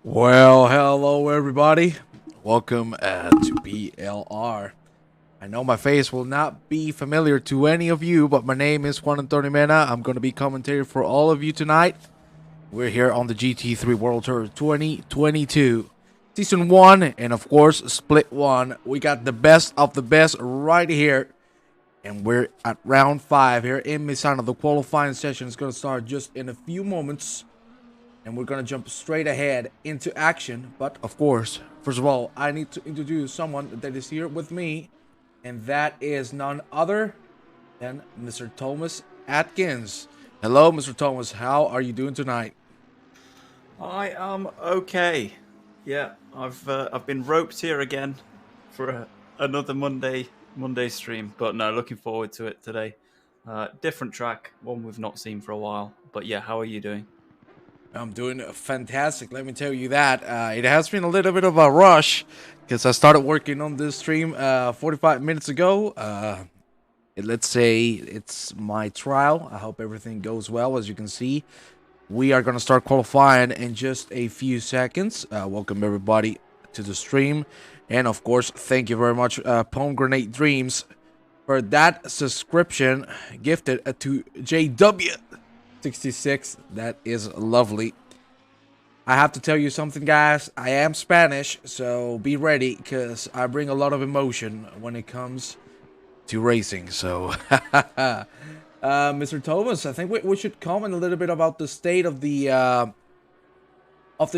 Well, hello everybody. Welcome to PLR. I know my face will not be familiar to any of you, but my name is Juan Mena. I'm going to be commentating for all of you tonight. We're here on the GT3 World Tour 2022, Season 1, and of course, Split 1. We got the best of the best right here. And we're at round 5 here in Misano. The qualifying session is going to start just in a few moments. And we're going to jump straight ahead into action. But, of course, first of all, I need to introduce someone that is here with me. And that is none other than Mr. Thomas Atkins. Hello, Mr. Thomas. How are you doing tonight? I am okay. Yeah, I've been roped here again for another Monday stream, but no, looking forward to it today. Different track, one we've not seen for a while. But yeah, how are you doing? I'm doing fantastic. Let me tell you that. It has been a little bit of a rush because I started working on this stream 45 minutes ago. Let's say it's my trial. I hope everything goes well. As you can see, we are going to start qualifying in just a few seconds. Welcome everybody to the stream. And of course, thank you very much, Pomegranate Dreams, for that subscription gifted to JW66. That is lovely. I have to tell you something, guys. I am Spanish, so be ready because I bring a lot of emotion when it comes to racing. So, Mr. Thomas, I think we should comment a little bit about the state of the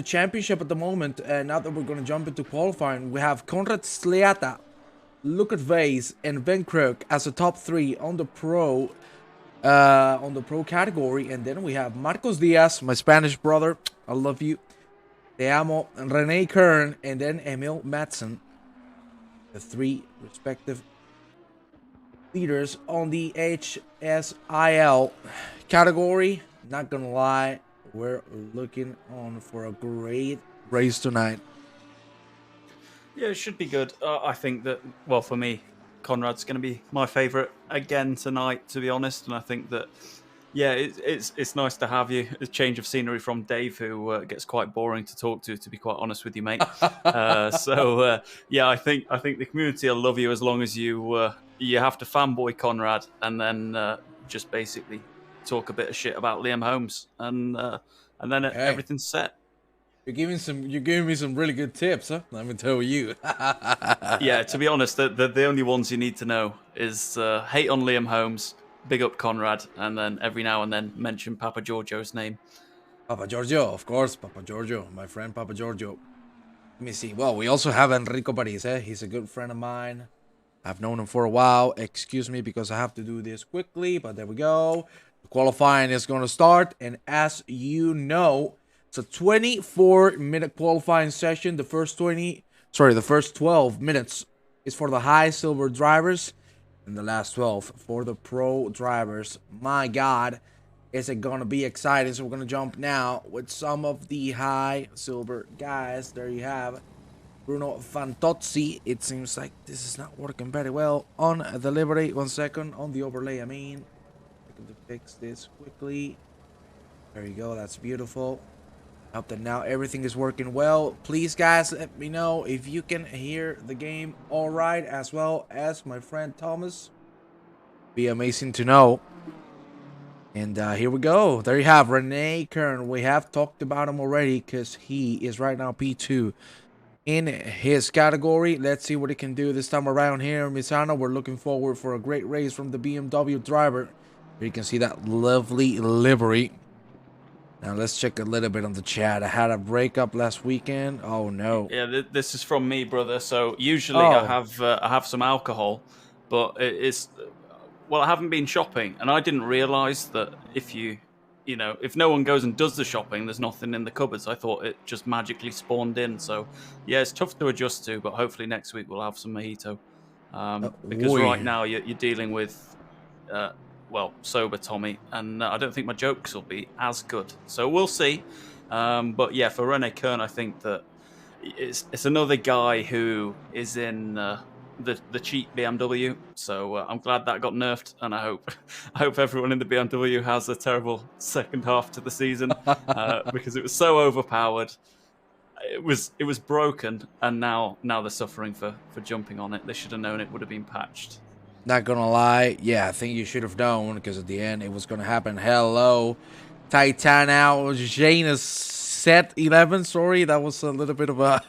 championship at the moment. And now that we're going to jump into qualifying, we have Konrad Sleata, Lukat Vase, and Ben Crook as the top 3 on the pro category. And then we have Marcos Diaz, my Spanish brother. I love you. Te amo. And Renee Kern, and then Emil Madsen. The 3 respective leaders on the HSIL category. Not gonna lie, we're looking on for a great race tonight. Yeah, it should be good. I think that, well, for me, Conrad's going to be my favourite again tonight, to be honest. And I think that, yeah, it's nice to have you. A change of scenery from Dave, who gets quite boring to talk to be quite honest with you, mate. Yeah, I think the community will love you as long as you have to fanboy Conrad and then just basically talk a bit of shit about Liam Holmes, and then Hey, everything's set. you're giving me some really good tips, huh? Let me tell you. Yeah, to be honest, the only ones you need to know is hate on Liam Holmes, big up Conrad, and then every now and then mention Papa Giorgio's name. Papa Giorgio, of course, Papa Giorgio, my friend Papa Giorgio. Let me see. Well, we also have Enrico Parise. He's a good friend of mine. I've known him for a while. Excuse me because I have to do this quickly, but there we go. The qualifying is going to start, and as you know, it's a 24-minute qualifying session. The first 12 minutes is for the high silver drivers, and the last 12 for the pro drivers. My God, is it going to be exciting? So we're going to jump now with some of the high silver guys. There you have Bruno Fantozzi. It seems like this is not working very well on the livery. 1 second on the overlay. I mean, I can fix this quickly. There you go. That's beautiful. Hope that now everything is working well. Please, guys, let me know if you can hear the game all right, as well as my friend Thomas. Be amazing to know. And here we go. There you have Renee Kern. We have talked about him already because he is right now P2 in his category. Let's see what he can do this time around here in Misano. We're looking forward for a great race from the BMW driver. Here you can see that lovely livery. Now let's check a little bit on the chat. I had a breakup last weekend. Oh no. Yeah, this is from me, brother. So usually I have some alcohol, but it's well, I haven't been shopping, and I didn't realise that if if no one goes and does the shopping, there's nothing in the cupboards. I thought it just magically spawned in. So yeah, it's tough to adjust to, but hopefully next week we'll have some mojito. Because right now you're dealing with sober Tommy, and I don't think my jokes will be as good. So we'll see. But yeah, for Renee Kern, I think that it's another guy who is in the cheap BMW. So I'm glad that got nerfed, and I hope everyone in the BMW has a terrible second half to the season because it was so overpowered. it was broken, and now they're suffering for jumping on it. They should have known it would have been patched. Not gonna lie, yeah, I think you should have known, because at the end it was gonna happen. Hello, Titan out, Janus set 11. Sorry, that was a little bit of a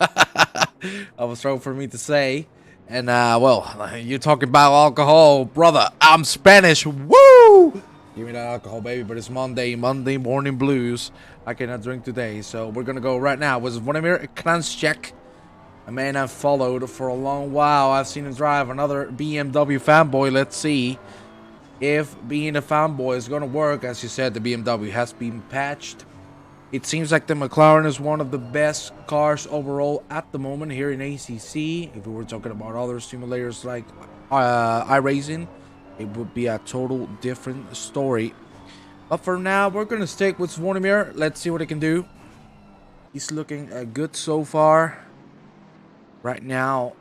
of a stroke for me to say. And well, you're talking about alcohol, brother. I'm Spanish. Woo! Give me that alcohol, baby. But it's Monday morning blues. I cannot drink today, so we're gonna go right now with Vladimir Kranjček. A man I've followed for a long while. I've seen him drive another BMW fanboy. Let's see if being a fanboy is going to work. As you said, the BMW has been patched. It seems like the McLaren is one of the best cars overall at the moment here in ACC. If we were talking about other simulators like iRacing, it would be a total different story. But for now, we're going to stick with Zvonimir. Let's see what he can do. He's looking good so far. Right now,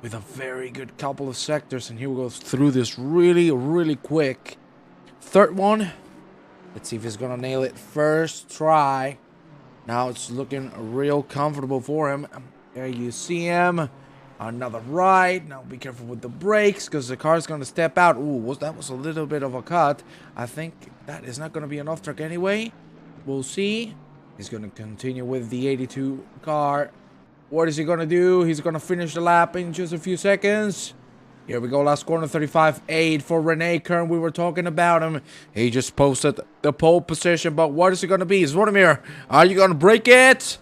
with a very good couple of sectors, and he will go through this really quick. Third one, let's see if he's gonna nail it first try. Now it's looking real comfortable for him. There you see him. Another right. Now be careful with the brakes, because the car's gonna step out. Ooh, that was a little bit of a cut. I think that is not gonna be an off track anyway. We'll see. He's gonna continue with the 82 car. What is he going to do? He's going to finish the lap in just a few seconds. Here we go. Last corner, 35.8 for Renee Kern. We were talking about him. He just posted the pole position. But what is it going to be? Zvonimir, are you going to break it?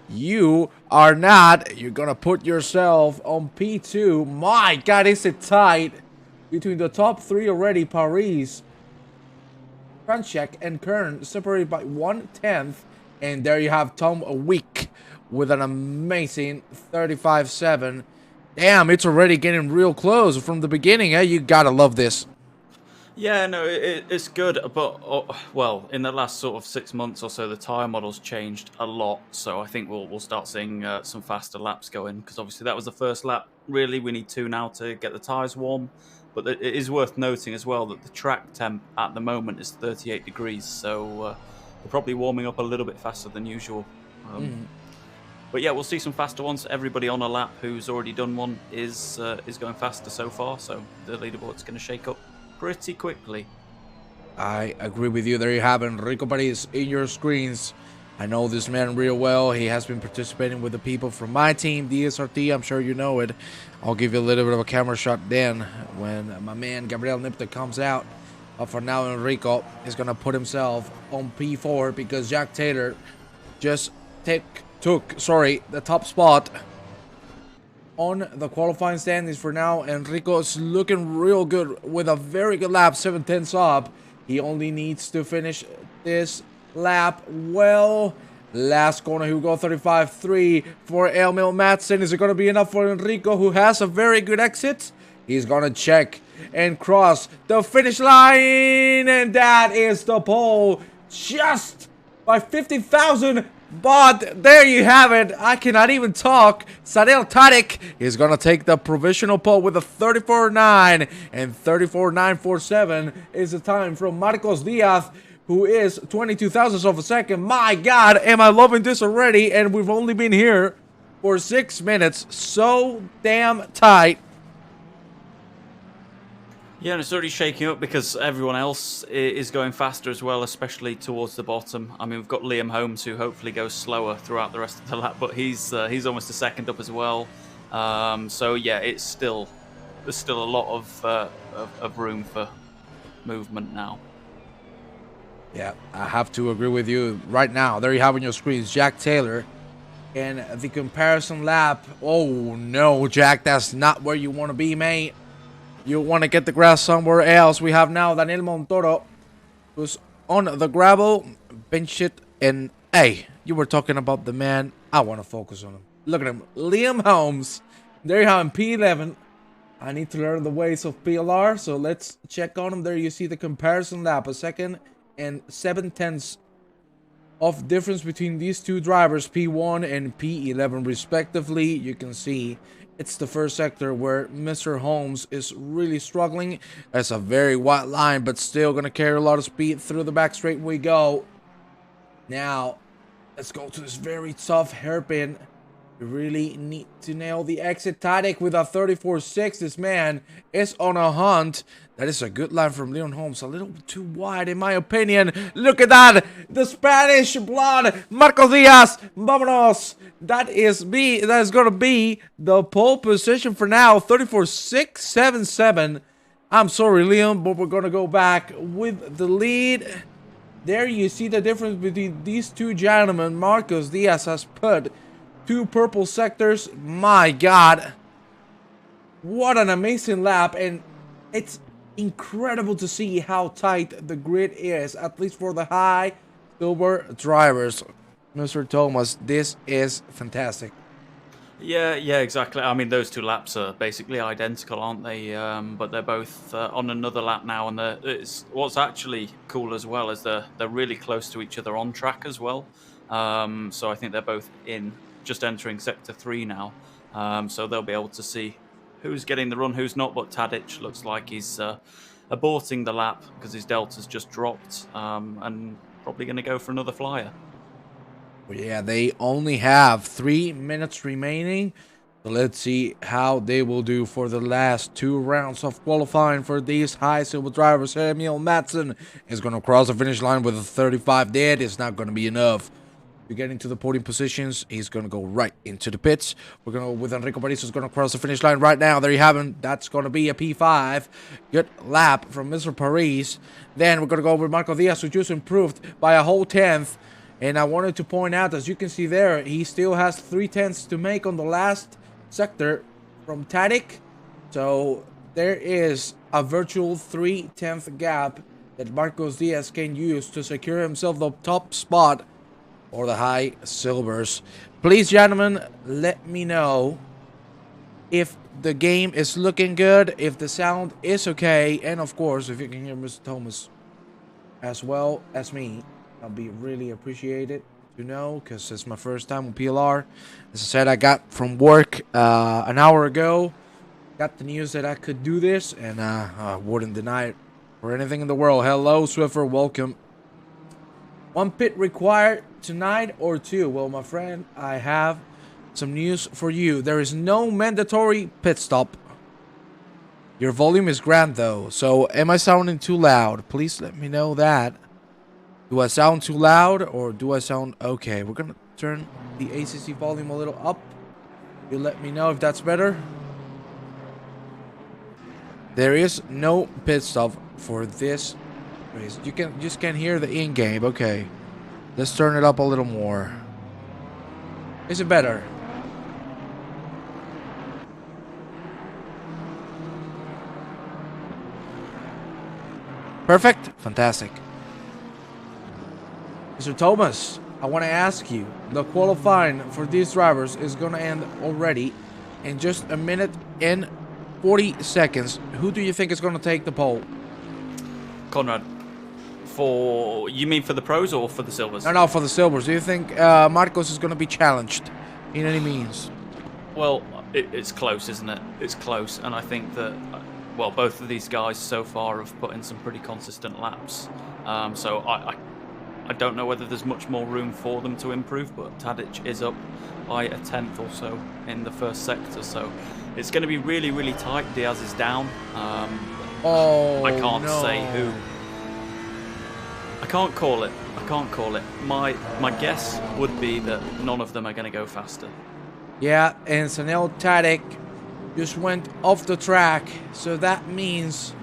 You are not. You're going to put yourself on P2. My God, is it tight between the top three already. Paris, Kranjček, and Kern separated by 1/10. And there you have Tom Wick with an amazing 35.7. Damn, it's already getting real close from the beginning. Eh? You gotta love this. Yeah, no, it's good, but well, in the last sort of 6 months or so, the tyre model's changed a lot. So I think we'll start seeing some faster laps going, because obviously that was the first lap. Really, we need 2 now to get the tyres warm. But it is worth noting as well that the track temp at the moment is 38 degrees, so they're probably warming up a little bit faster than usual. But yeah, we'll see some faster ones. Everybody on a lap who's already done one is going faster so far, so the leaderboard's going to shake up pretty quickly. I agree with you. There you have it, Enrico Paris in your screens. I know this man real well. He has been participating with the people from my team, Diaz. I'm sure you know it. I'll give you a little bit of a camera shot then when my man Gabriel Nipto comes out. But for now, Enrico is going to put himself on P4 because Jack Taylor just took the top spot on the qualifying standings for now. Enrico is looking real good with a very good lap, 7/10 up. He only needs to finish this lap well. Last corner, he will go 35.3 for Emil Madsen. Is it going to be enough for Enrico, who has a very good exit? He's going to check and cross the finish line, and that is the pole, just by 50,000. But there you have it. I cannot even talk. Sadel Tadic is going to take the provisional pole with a 34.9, and 34.947 is the time from Marcos Diaz, who is 22 thousandths of a second. My God, am I loving this already? And we've only been here for 6 minutes. So damn tight. Yeah, and it's already shaking up because everyone else is going faster as well, especially towards the bottom. I mean, we've got Liam Holmes, who hopefully goes slower throughout the rest of the lap, but he's almost a second up as well. So yeah, there's still a lot of room for movement now. Yeah, I have to agree with you. Right now, there you have on your screens Jack Taylor and the comparison lap. Oh no, Jack, that's not where you want to be, mate. You want to get the grass somewhere else. We have now Daniel Montoro, who's on the gravel, bench it, and hey, you were talking about the man. I want to focus on him. Look at him, Liam Holmes. There you have him, P11. I need to learn the ways of PLR, so let's check on him. There you see the comparison lap, a second and 7/10 of difference between these two drivers, P1 and P11 respectively. You can see it's the first sector where Mr. Holmes is really struggling. That's a very wide line, but still going to carry a lot of speed through the back straight we go. Now, Let's go to this very tough hairpin. We really need to nail the exit. Tadek with a 34.6. This man is on a hunt. That is a good line from Leon Holmes. A little too wide, in my opinion. Look at that. The Spanish blood. Marcos Diaz. Vámonos. That is going to be the pole position for now. 34.677. I'm sorry, Leon, but we're going to go back with the lead. There you see the difference between these two gentlemen. Marcos Diaz has put 2 purple sectors. My God. What an amazing lap. And it's incredible to see how tight the grid is, at least for the high silver drivers. Mr. Thomas, this is fantastic. Yeah, exactly. I mean, those 2 laps are basically identical, aren't they? But they're both on another lap now, and what's actually cool as well is they're really close to each other on track as well. So I think they're both just entering sector 3 now. So they'll be able to see who's getting the run, who's not. But Tadic looks like he's aborting the lap because his delta's just dropped, and probably going to go for another flyer. Yeah, they only have 3 minutes remaining. So let's see how they will do for the last 2 rounds of qualifying for these high silver drivers. Emil Matson is going to cross the finish line with a 35 dead. It's not going to be enough to get into the podium positions. He's going to go right into the pits. We're going to go with Enrico Paris, who's going to cross the finish line right now. There you have him. That's going to be a P5. Good lap from Mr. Paris. Then we're going to go with Marco Diaz, who just improved by a whole 10th. And I wanted to point out, as you can see there, he still has 3/10 to make on the last sector from Tadic. So there is a virtual 3/10 gap that Marcos Diaz can use to secure himself the top spot or the high silvers. Please, gentlemen, let me know if the game is looking good, if the sound is okay, and of course, if you can hear Mr. Thomas as well as me. I'll be really appreciated to know, because it's my first time on PLR. As I said, I got from work an hour ago. Got the news that I could do this, and I wouldn't deny it for anything in the world. Hello, Swiffer, welcome. 1 pit required tonight or 2? Well, my friend, I have some news for you. There is no mandatory pit stop. Your volume is grand, though. So, am I sounding too loud? Please let me know that. Do I sound too loud, or do I sound okay? We're going to turn the ACC volume a little up. You let me know if that's better. There is no pit stop for this race. You just can't hear the in-game. Okay. Let's turn it up a little more. Is it better? Perfect? Fantastic. Mr. Thomas, I want to ask you, the qualifying for these drivers is going to end already in just a minute and 40 seconds. Who do you think is going to take the pole? Conrad, you mean for the pros or for the silvers? No, for the silvers. Do you think Marcos is going to be challenged in any means? Well, it's close, isn't it? It's close, and I think that, well, both of these guys so far have put in some pretty consistent laps. So I don't know whether there's much more room for them to improve, but Tadic is up by a 10th or so in the first sector, so it's going to be really, really tight. Diaz is down. I can't say who. I can't call it. My guess would be that none of them are going to go faster. Yeah, and Sanel Tadic just went off the track, so that means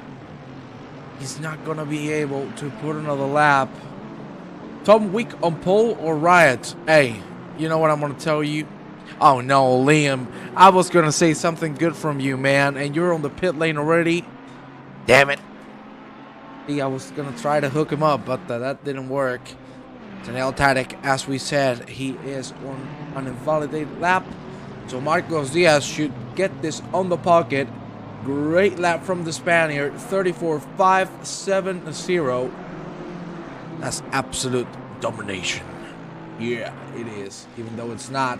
he's not going to be able to put another lap. Tom Week on pole or Riot? Hey, you know what I'm going to tell you? Oh no, Liam. I was going to say something good from you, man, and you're on the pit lane already. Damn it. See, I was going to try to hook him up, but that didn't work. Tanel Tadic, as we said, he is on an invalidated lap. So Marcos Diaz should get this on the pocket. Great lap from the Spaniard, 34.570. That's absolute domination. Yeah, it is, even though it's not.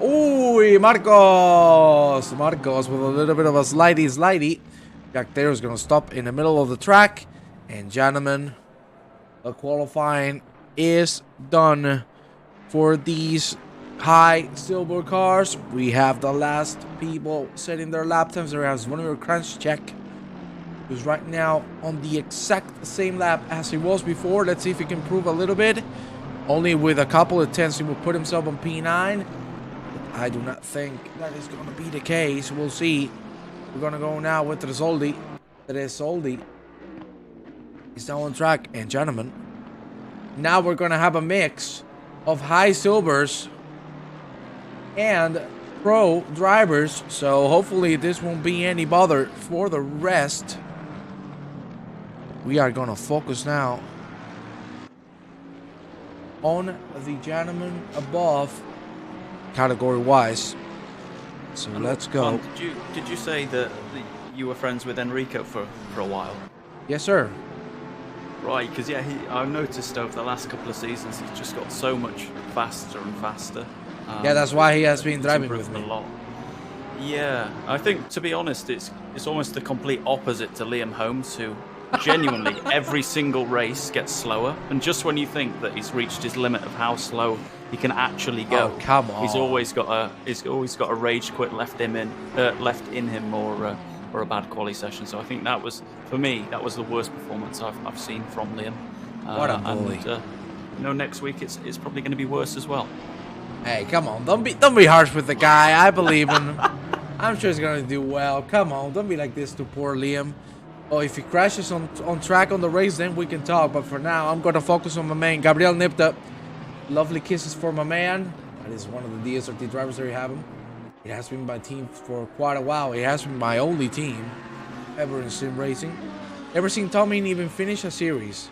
Ooh, Marcos with a little bit of a slidey. Jack there is going to stop in the middle of the track. And gentlemen, the qualifying is done for these high silver cars. We have the last people setting their lap times. There has one of your crunch check, who's right now on the exact same lap as he was before. Let's see if he can improve a little bit. Only with a couple of tenths he will put himself on P9. I do not think that is going to be the case. We'll see. We're going to go now with Tresoldi. Tresoldi is now on track. And gentlemen, now we're going to have a mix of high silvers and pro drivers. So hopefully this won't be any bother for the rest. We are going to focus now on the gentleman above category wise. So let's go. Did you say that you were friends with Enrico for a while? Yes, sir. Right, because yeah, I've noticed over the last couple of seasons he's just got so much faster and faster. Yeah, that's why he has been driving with me a lot. Yeah, I think, to be honest, it's almost the complete opposite to Liam Holmes, who genuinely every single race gets slower, and just when you think that he's reached his limit of how slow he can actually go, oh, come on, he's always got a rage quit left in him, or a bad quali session. So I think that was, for me, that was the worst performance I've seen from Liam. What a bully! And, next week it's probably going to be worse as well. Hey, come on, don't be harsh with the guy. I believe in him. I'm sure he's gonna do well. Come on, don't be like this to poor Liam. Oh, if he crashes on track on the race, then we can talk. But for now, I'm gonna focus on my man, Gabriel Nipto. Lovely kisses for my man. That is one of the Diaz drivers. There you have him. It has been my team for quite a while. It has been my only team ever in sim racing. Ever seen Tommy even finish a series?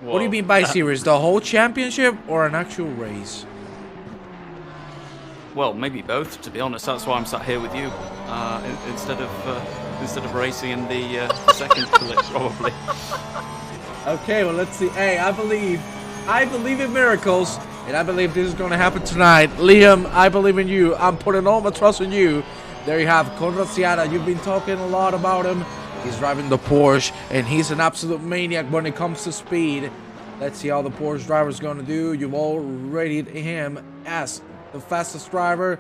Whoa. What do you mean by series? The whole championship or an actual race? Well, maybe both, to be honest. That's why I'm sat here with you instead of racing in the second split, probably. Okay, well, let's see. Hey, I believe in miracles, and I believe this is going to happen tonight. Liam, I believe in you. I'm putting all my trust in you. There you have Konrad Siada. You've been talking a lot about him. He's driving the Porsche, and he's an absolute maniac when it comes to speed. Let's see how the Porsche driver is going to do. You've all rated him as the fastest driver,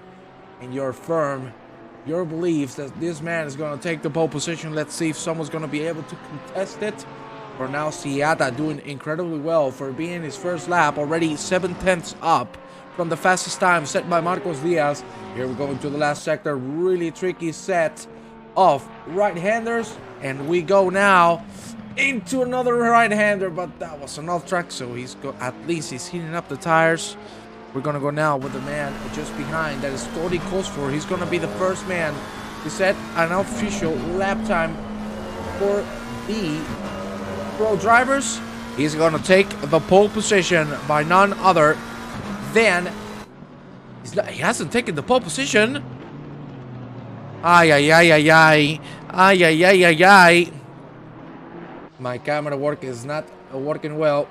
and you're firm. Your beliefs that this man is going to take the pole position. Let's see if someone's going to be able to contest it. For now, Siata doing incredibly well for being his first lap, already 7 tenths up from the fastest time set by Marcos Diaz. Here we're going to the last sector, really tricky set of right-handers, and we go now into another right-hander, but that was an off track, so at least he's heating up the tires. We're gonna go now with the man just behind. That is Cody Kosfor. He's gonna be the first man to set an official lap time for the pro drivers. He's gonna take the pole position by none other than he hasn't taken the pole position. Ay ay ay ay ay ay ay ay ay ay. My camera work is not working well.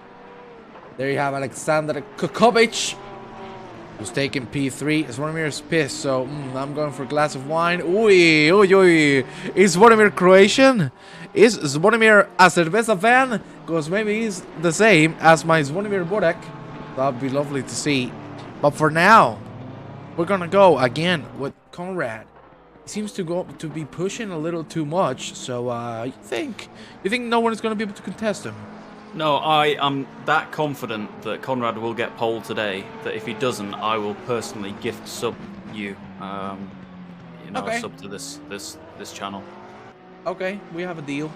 There you have Alexander Kokovich, who's taking P3. Zvonimir's pissed, so I'm going for a glass of wine. Uy, uy, uy. Is Zvonimir Croatian? Is Zvonimir a cerveza fan? Because maybe he's the same as my Zvonimir Borek. That would be lovely to see. But for now, we're going to go again with Conrad. He seems to be pushing a little too much. So you think no one is going to be able to contest him? No, I am that confident that Conrad will get pole today that if he doesn't, I will personally gift sub you, okay, a sub to this channel. Okay, we have a deal.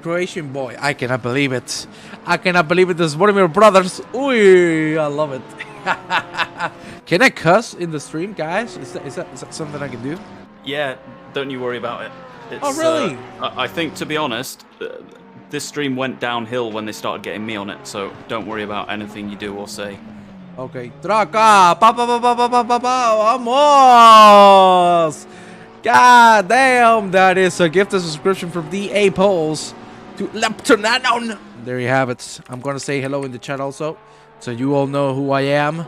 Croatian boy, I cannot believe it. I cannot believe it. This is one of your brothers. Ooh, I love it. Can I cuss in the stream, guys? Is that something I can do? Yeah, don't you worry about it. Oh, really? I think, to be honest, this stream went downhill when they started getting me on it, so don't worry about anything you do or say. Okay. Traca! Vamos! God damn! That is a gift of subscription from DA Poles to Leptonanon. There you have it. I'm gonna say hello in the chat also, so you all know who I am.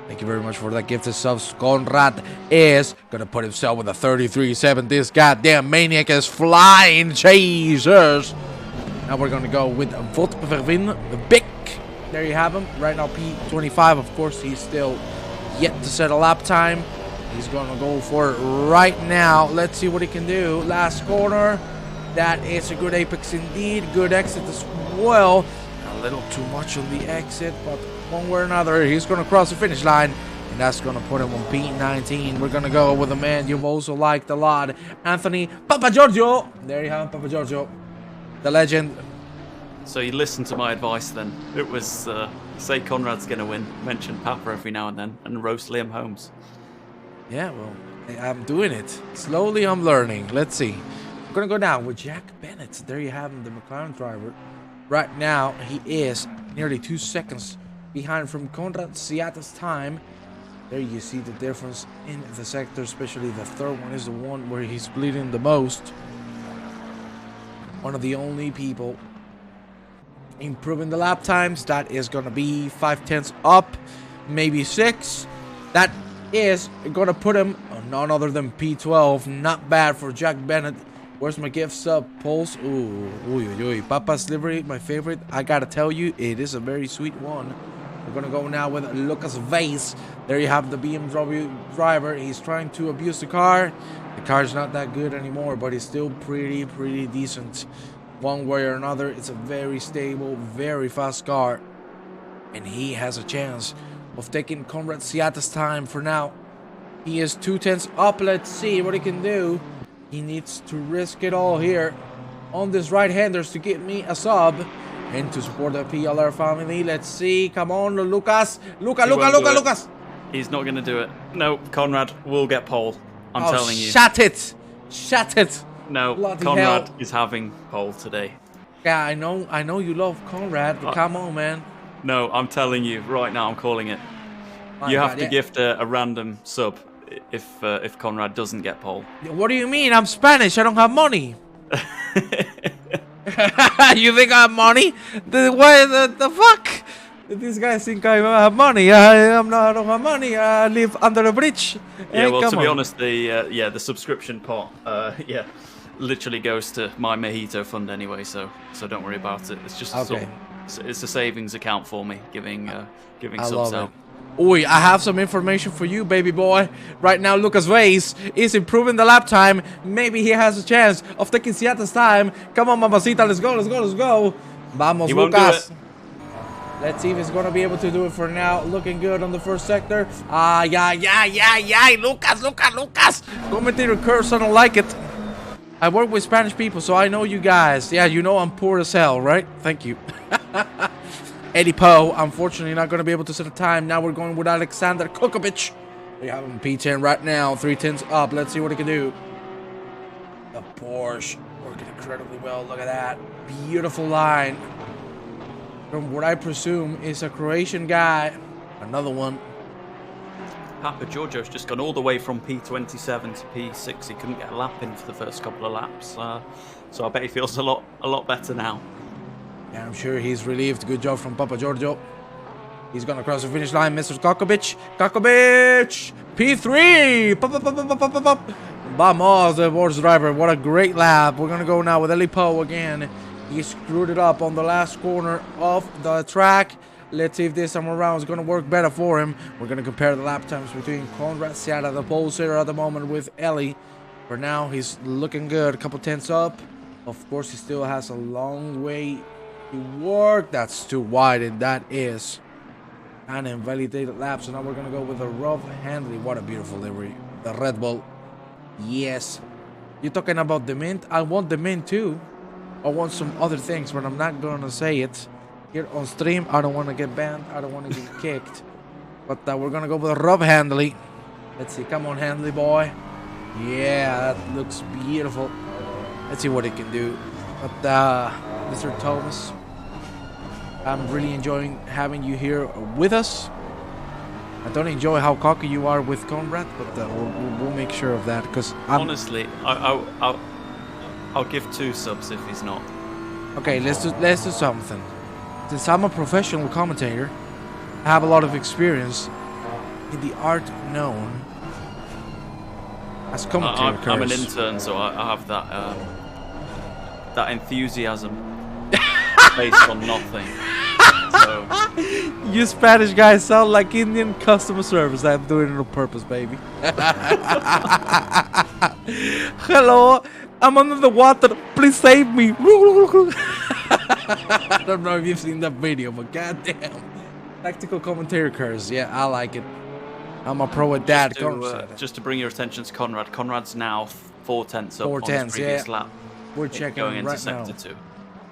Thank you very much for that gift of subs. Conrad is gonna put himself with a 33.7. This goddamn maniac is flying. Jesus! Now we're gonna go with Votvervin Big. There you have him. Right now, P25, of course, he's still yet to set a lap time. He's going to go for it right now. Let's see what he can do. Last corner. That is a good apex indeed. Good exit as well. A little too much on the exit, but one way or another, he's going to cross the finish line. And that's going to put him on P19. We're going to go with a man you've also liked a lot. Anthony Papa Giorgio. There you have him, Papa Giorgio. The legend. So you listened to my advice then. It was, say Conrad's going to win. Mention Papa every now and then. And roast Liam Holmes. Yeah, well, I'm doing it. Slowly I'm learning. Let's see. We're going to go down with Jack Bennett. There you have him, the McLaren driver. Right now, he is nearly 2 seconds behind from Konrad Siata's time. There you see the difference in the sector, especially the third one is the one where he's bleeding the most. One of the only people improving the lap times. That is going to be 5/10 up, maybe 6. That is going to put him on none other than P12. Not bad for Jack Bennett. Where's my gift sub? Pulse. Ooh. Papa's livery, my favorite. I gotta tell you, it is a very sweet one. We're gonna go now with Lucas Vase. There you have the BMW driver. He's trying to abuse the car. The car's not that good anymore, but it's still pretty decent. One way or another, it's a very stable, very fast car. And he has a chance of taking Conrad Siata's time for now. He is 2/10 up. Let's see what he can do. He needs to risk it all here on this right-handers to get me a sub and to support the PLR family. Let's see. Come on, Lucas. Lucas. He's not going to do it. No, Conrad will get pole. I'm telling you. Shut it. No, Bloody Conrad hell. is having pole today. Yeah, I know you love Conrad, but come on, man. No, I'm telling you right now. I'm calling it. My You God, have to gift a random sub if Conrad doesn't get pole. What do you mean? I'm Spanish. I don't have money. You think I have money? The fuck? These guys think I have money. I don't have money. I live under a bridge. Yeah, well, to be honest, the subscription pot, literally goes to my mojito fund anyway. So don't worry about it. It's just okay. It's a savings account for me, giving I subs love out. it. Oi, I have some information for you, baby boy. Right now, Lucas Vase is improving the lap time. Maybe he has a chance of taking Siata's time. Come on, mamacita, let's go. Vamos, Lucas. Let's see if he's gonna be able to do it for now. Looking good on the first sector. Lucas. Commentator curse, I don't like it. I work with Spanish people, so I know you guys. Yeah, you know I'm poor as hell, right? Thank you. Eddie Poe, unfortunately, not going to be able to set a time. Now we're going with Alexander Kokovich. We have him P10 right now. 3/10 up. Let's see what he can do. The Porsche working incredibly well. Look at that. Beautiful line. From what I presume is a Croatian guy. Another one. Papa Giorgio's just gone all the way from P27 to P6. He couldn't get a lap in for the first couple of laps. So I bet he feels a lot better now. Yeah, I'm sure he's relieved. Good job from Papa Giorgio. He's gonna cross the finish line, Mr. Kokovich. P3. Vamos, the Porsche driver. What a great lap. We're gonna go now with Eli Poe again. He screwed it up on the last corner of the track. Let's see if this time around is gonna work better for him. We're gonna compare the lap times between Konrad Siata, the pole sitter at the moment, with Eli. For now, he's looking good. A couple tenths up. Of course, he still has a long way to work. That's too wide, and that is an invalidated lap. So now we're gonna go with the rough handling. What a beautiful livery. The Red Bull. Yes. You're talking about the mint? I want the mint too. I want some other things, but I'm not gonna say it here on stream. I don't want to get banned. I don't want to get kicked. But we're gonna go with the rough handling. Let's see. Come on, Handley boy. Yeah, that looks beautiful. Let's see what it can do. But Mr. Thomas, I'm really enjoying having you here with us. I don't enjoy how cocky you are with Conrad, but we'll make sure of that, because honestly, I'll give 2 subs if he's not. Okay, let's do something. Since I'm a professional commentator, I have a lot of experience in the art known as commentary. I'm an intern, so I have that enthusiasm based on nothing. So you Spanish guys sound like Indian customer service. I'm doing it on purpose, baby. Hello, I'm under the water. Please save me. I don't know if you've seen that video, but goddamn. Tactical commentary curse. Yeah, I like it. I'm a pro at that. Just to bring your attention to Conrad. Conrad's now 4/10 up on his previous lap. We're checking going into right sector now. 2.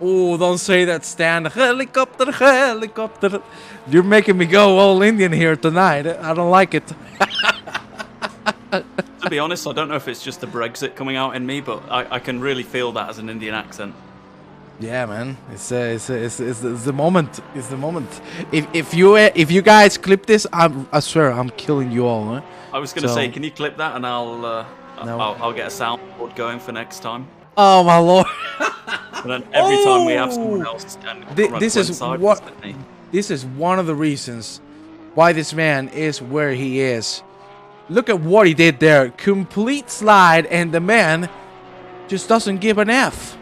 Oh, don't say that, Stan. Helicopter, helicopter. You're making me go all Indian here tonight. I don't like it. To be honest, I don't know if it's just the Brexit coming out in me, but I can really feel that as an Indian accent. Yeah, man. It's the moment. It's the moment. If you guys clip this, I swear I'm killing you all. Huh? I was gonna say, can you clip that and I'll get a soundboard going for next time. Oh my lord! And then every time we have someone else, this is one of the reasons why this man is where he is. Look at what he did there. Complete slide, and the man just doesn't give an F.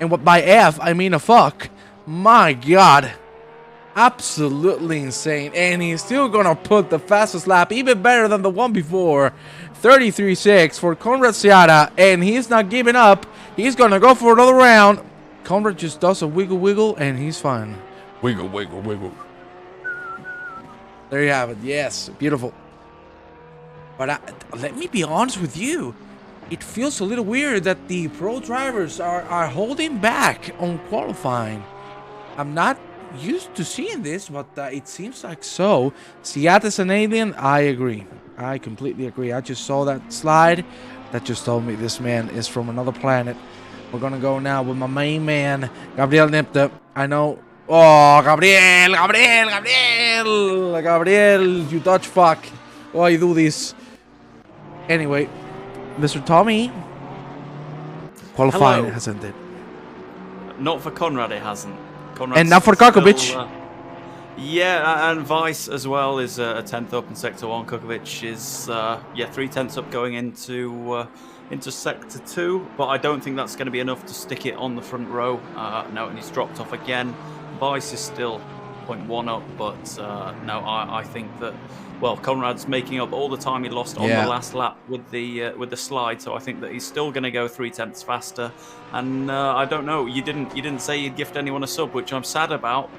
And what by F, I mean a fuck. My God. Absolutely insane. And he's still gonna put the fastest lap, even better than the one before. 33.6 for Conrad Seara. And he's not giving up. He's gonna go for another round. Conrad just does a wiggle wiggle and he's fine. Wiggle, wiggle, wiggle. There you have it. Yes, beautiful. But let me be honest with you. It feels a little weird that the pro drivers are holding back on qualifying. I'm not used to seeing this, but it seems like so. Seattle's an alien. I agree. I completely agree. I just saw that slide. That just told me this man is from another planet. We're going to go now with my main man, Gabriel Nipto. I know. Oh, Gabriel, you Dutch fuck. Why you do this? Anyway, Mr. Tommy, qualifying has ended. Not for Conrad, it hasn't. Conrad's and not for Kokovich. Yeah, and Vice as well is a 10th up in Sector 1. Kokovich is 3/10 up going into Sector 2, but I don't think that's going to be enough to stick it on the front row. No, and he's dropped off again. Vice is still 0.1 up, but no, I think that, well, Conrad's making up all the time he lost on the last lap with the slide, so I think that he's still going to go 0.3 faster. And I don't know, you didn't say you'd gift anyone a sub, which I'm sad about.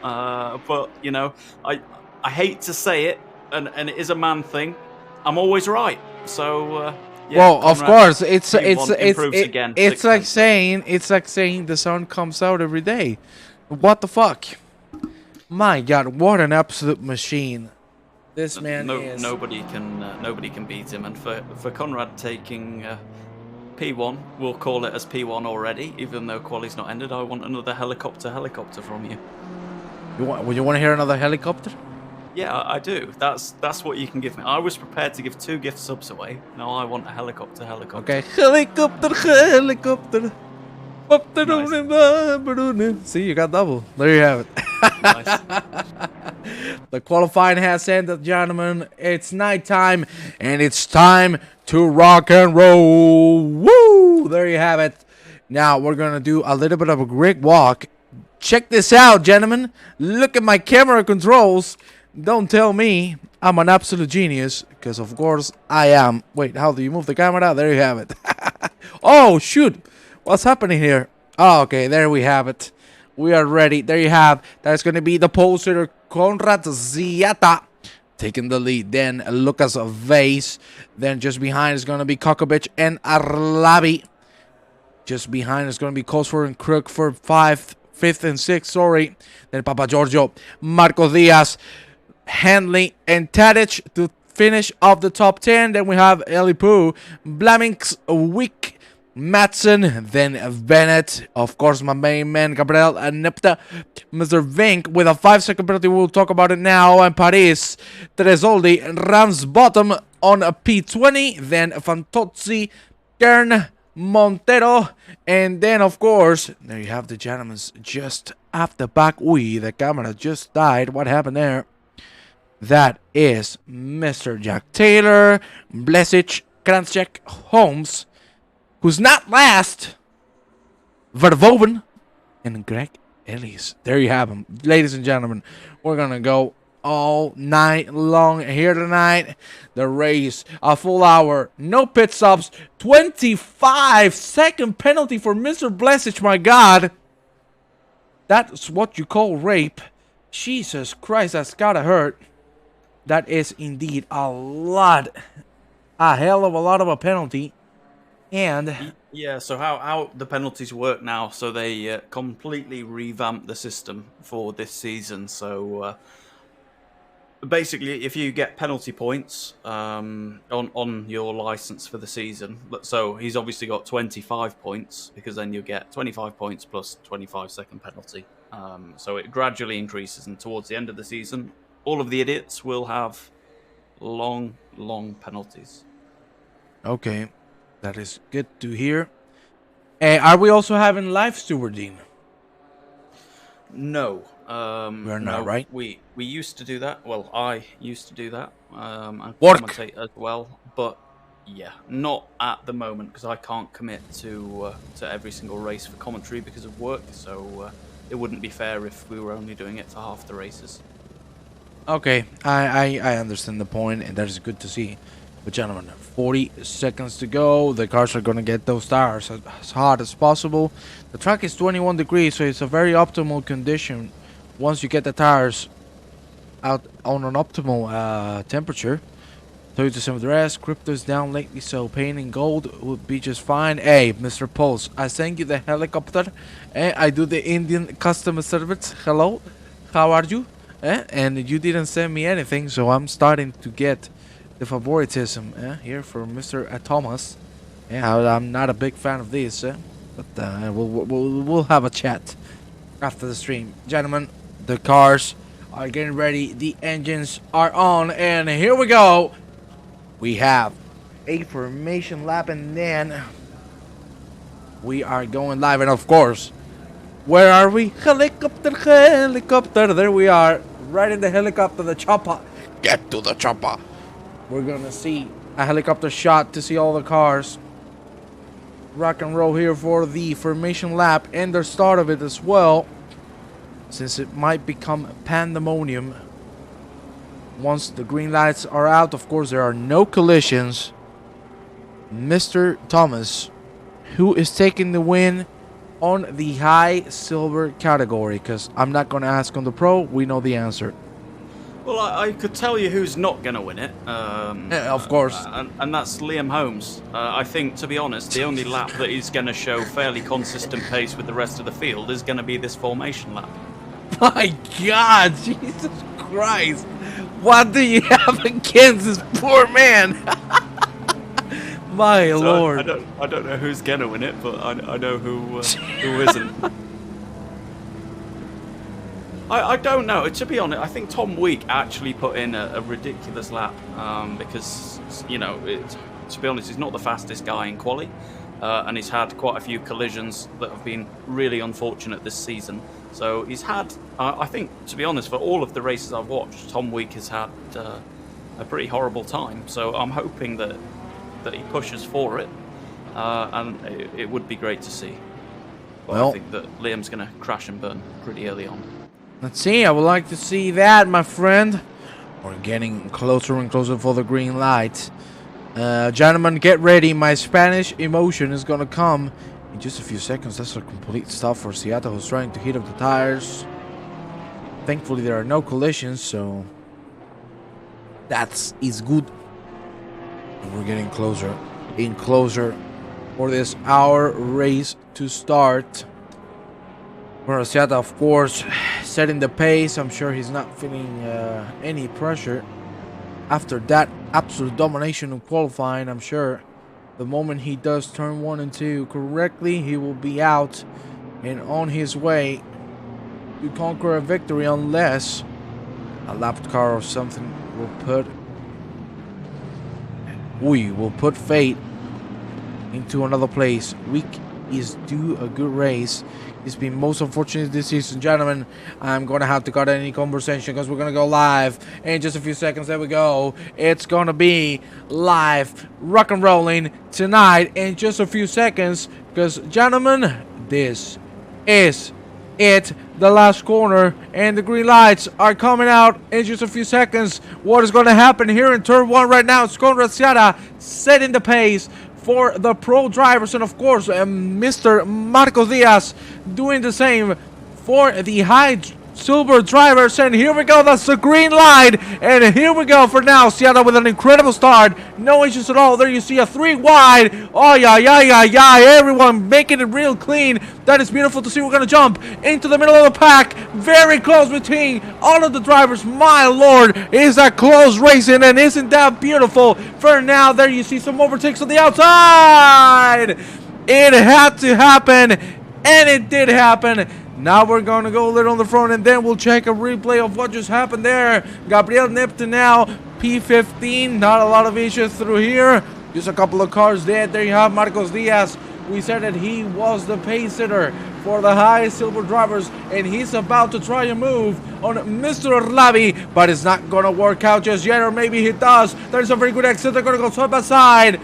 But you know, I hate to say it, and it is a man thing. I'm always right, so. Yeah, well, Conrad, of course, it's like saying the sun comes out every day. What the fuck? My God, what an absolute machine! This man is. Nobody can beat him, and for Conrad taking P1, we'll call it as P1 already, even though quali's not ended. I want another helicopter from you. Would you want to hear another helicopter? Yeah, I do. That's what you can give me. I was prepared to give 2 gift subs away. Now I want a helicopter. Okay, helicopter. Nice. See, you got double. There you have it. Nice. The qualifying has ended, gentlemen. It's nighttime, and it's time to rock and roll. Woo! There you have it. Now we're gonna do a little bit of a rig walk. Check this out, gentlemen. Look at my camera controls. Don't tell me I'm an absolute genius, because of course I am. Wait, how do you move the camera? There you have it. Oh, shoot. What's happening here? Oh, okay, there we have it. We are ready. There you have. That's going to be the pole sitter, Conrad Seara, taking the lead. Then Lucas Vase. Then just behind is going to be Kokovich and Arlabi. Just behind is going to be Cosford and Crook for 5th and 6th. Sorry. Then Papa Giorgio, Marcos Diaz, Handley, and Tadic to finish off the top 10. Then we have Elipu, Blamings, Wick, Matson, then Bennett, of course my main man Gabriel Nipto, Mr. Vink with a 5-second penalty, we'll talk about it now, and Paris, Tresoldi, Ramsbottom on a P20, then Fantozzi, Kern, Montero, and then of course, there you have the gentlemen just after back. The camera just died, what happened there? That is Mr. Jack Taylor, Blesic, Kranjček, Holmes, who's not last, Verhoeven, and Greg At least there you have them, ladies and gentlemen. We're gonna go all night long here tonight. The race, a full hour, no pit stops, 25-second penalty for Mr. Blessage. My God, that's what you call rape. Jesus Christ, that's gotta hurt. That is indeed a lot, a hell of a lot of a penalty. And yeah, so how the penalties work now? So they completely revamped the system for this season. So basically, if you get penalty points on your license for the season, so he's obviously got 25 points, because then you get 25 points plus 25-second penalty. So it gradually increases, and towards the end of the season, all of the idiots will have long penalties. okay, that is good to hear. Are we also having live stewarding? No. We're not, no, right? We used to do that. Well, I used to do that. And Work. commentate as well. But yeah, not at the moment, because I can't commit to every single race for commentary because of work. So it wouldn't be fair if we were only doing it for half the races. Okay, I understand the point, and that is good to see. But gentlemen, 40 seconds to go. The cars are gonna get those tires as hot as possible. The track is 21 degrees, so it's a very optimal condition. Once you get the tires out on an optimal temperature. 30% dress, crypto's down lately, so painting gold would be just fine. Hey, Mr. Pulse, I sent you the helicopter. I do the Indian customer service. Hello, how are you? And you didn't send me anything, so I'm starting to get the favoritism here for Mr. Thomas. I'm not a big fan of this, but we'll have a chat after the stream. Gentlemen, the cars are getting ready, the engines are on, and here we go. We have a formation lap, and then we are going live. And of course, where are we? Helicopter. There we are, right in the helicopter, the chopper. Get to the chopper. We're gonna see a helicopter shot to see all the cars. Rock and roll here for the formation lap and the start of it as well, since it might become pandemonium once the green lights are out. Of course, there are no collisions. Mr. Thomas, who is taking the win on the high silver category? Because I'm not going to ask on the pro. We know the answer. Well, I could tell you who's not going to win it. Yeah, of course. And that's Liam Holmes. I think, to be honest, the only lap that he's going to show fairly consistent pace with the rest of the field is going to be this formation lap. My God, Jesus Christ. What do you have against this poor man? My Lord. I don't know who's going to win it, but I know who isn't. I don't know. To be honest, I think Tom Week actually put in a ridiculous lap because, you know, to be honest, he's not the fastest guy in quali, and he's had quite a few collisions that have been really unfortunate this season. So he's had, I think, to be honest, for all of the races I've watched, Tom Week has had a pretty horrible time. So I'm hoping that he pushes for it, and it would be great to see. But well, I think that Liam's going to crash and burn pretty early on. Let's see. I would like to see that, my friend. We're getting closer and closer for the green light. Gentlemen, get ready. My Spanish emotion is going to come in just a few seconds. That's a complete stop for Seattle, who's trying to heat up the tires. Thankfully, there are no collisions, so that is good. And we're getting closer and closer for this hour race to start. Morasiata, of course, setting the pace. I'm sure he's not feeling any pressure after that absolute domination in qualifying. I'm sure the moment he does turn 1 and 2 correctly, he will be out and on his way to conquer a victory, unless a lapped car or something will put fate into another place. Week is due a good race. It's been most unfortunate this season. Gentlemen, I'm going to have to cut any conversation because we're going to go live in just a few seconds. There we go. It's going to be live, rock and rolling tonight in just a few seconds because, gentlemen, this is it the last corner, and the green lights are coming out in just a few seconds. What is going to happen here in turn 1 right now? It's Conrad Sciarra setting the pace for the pro drivers, and of course Mr. Marcos Diaz doing the same for the high silver drivers. And here we go, that's the green light, and here we go for now. Sciarra with an incredible start, no issues at all. There you see a 3 wide. Oh yeah, everyone making it real clean. That is beautiful to see. We're gonna jump into the middle of the pack, very close between all of the drivers. My lord, is that close racing, and isn't that beautiful? For now, there you see some overtakes on the outside. It had to happen, and it did happen. Now we're going to go a little on the front, and then we'll check a replay of what just happened there. Gabriel Nipto now, P15. Not a lot of issues through here. Just a couple of cars dead. There you have Marcos Diaz. We said that he was the pace setter for the high silver drivers, and he's about to try a move on Mr. Lavi, but it's not going to work out just yet, or maybe he does. There's a very good exit. They're going to go side by side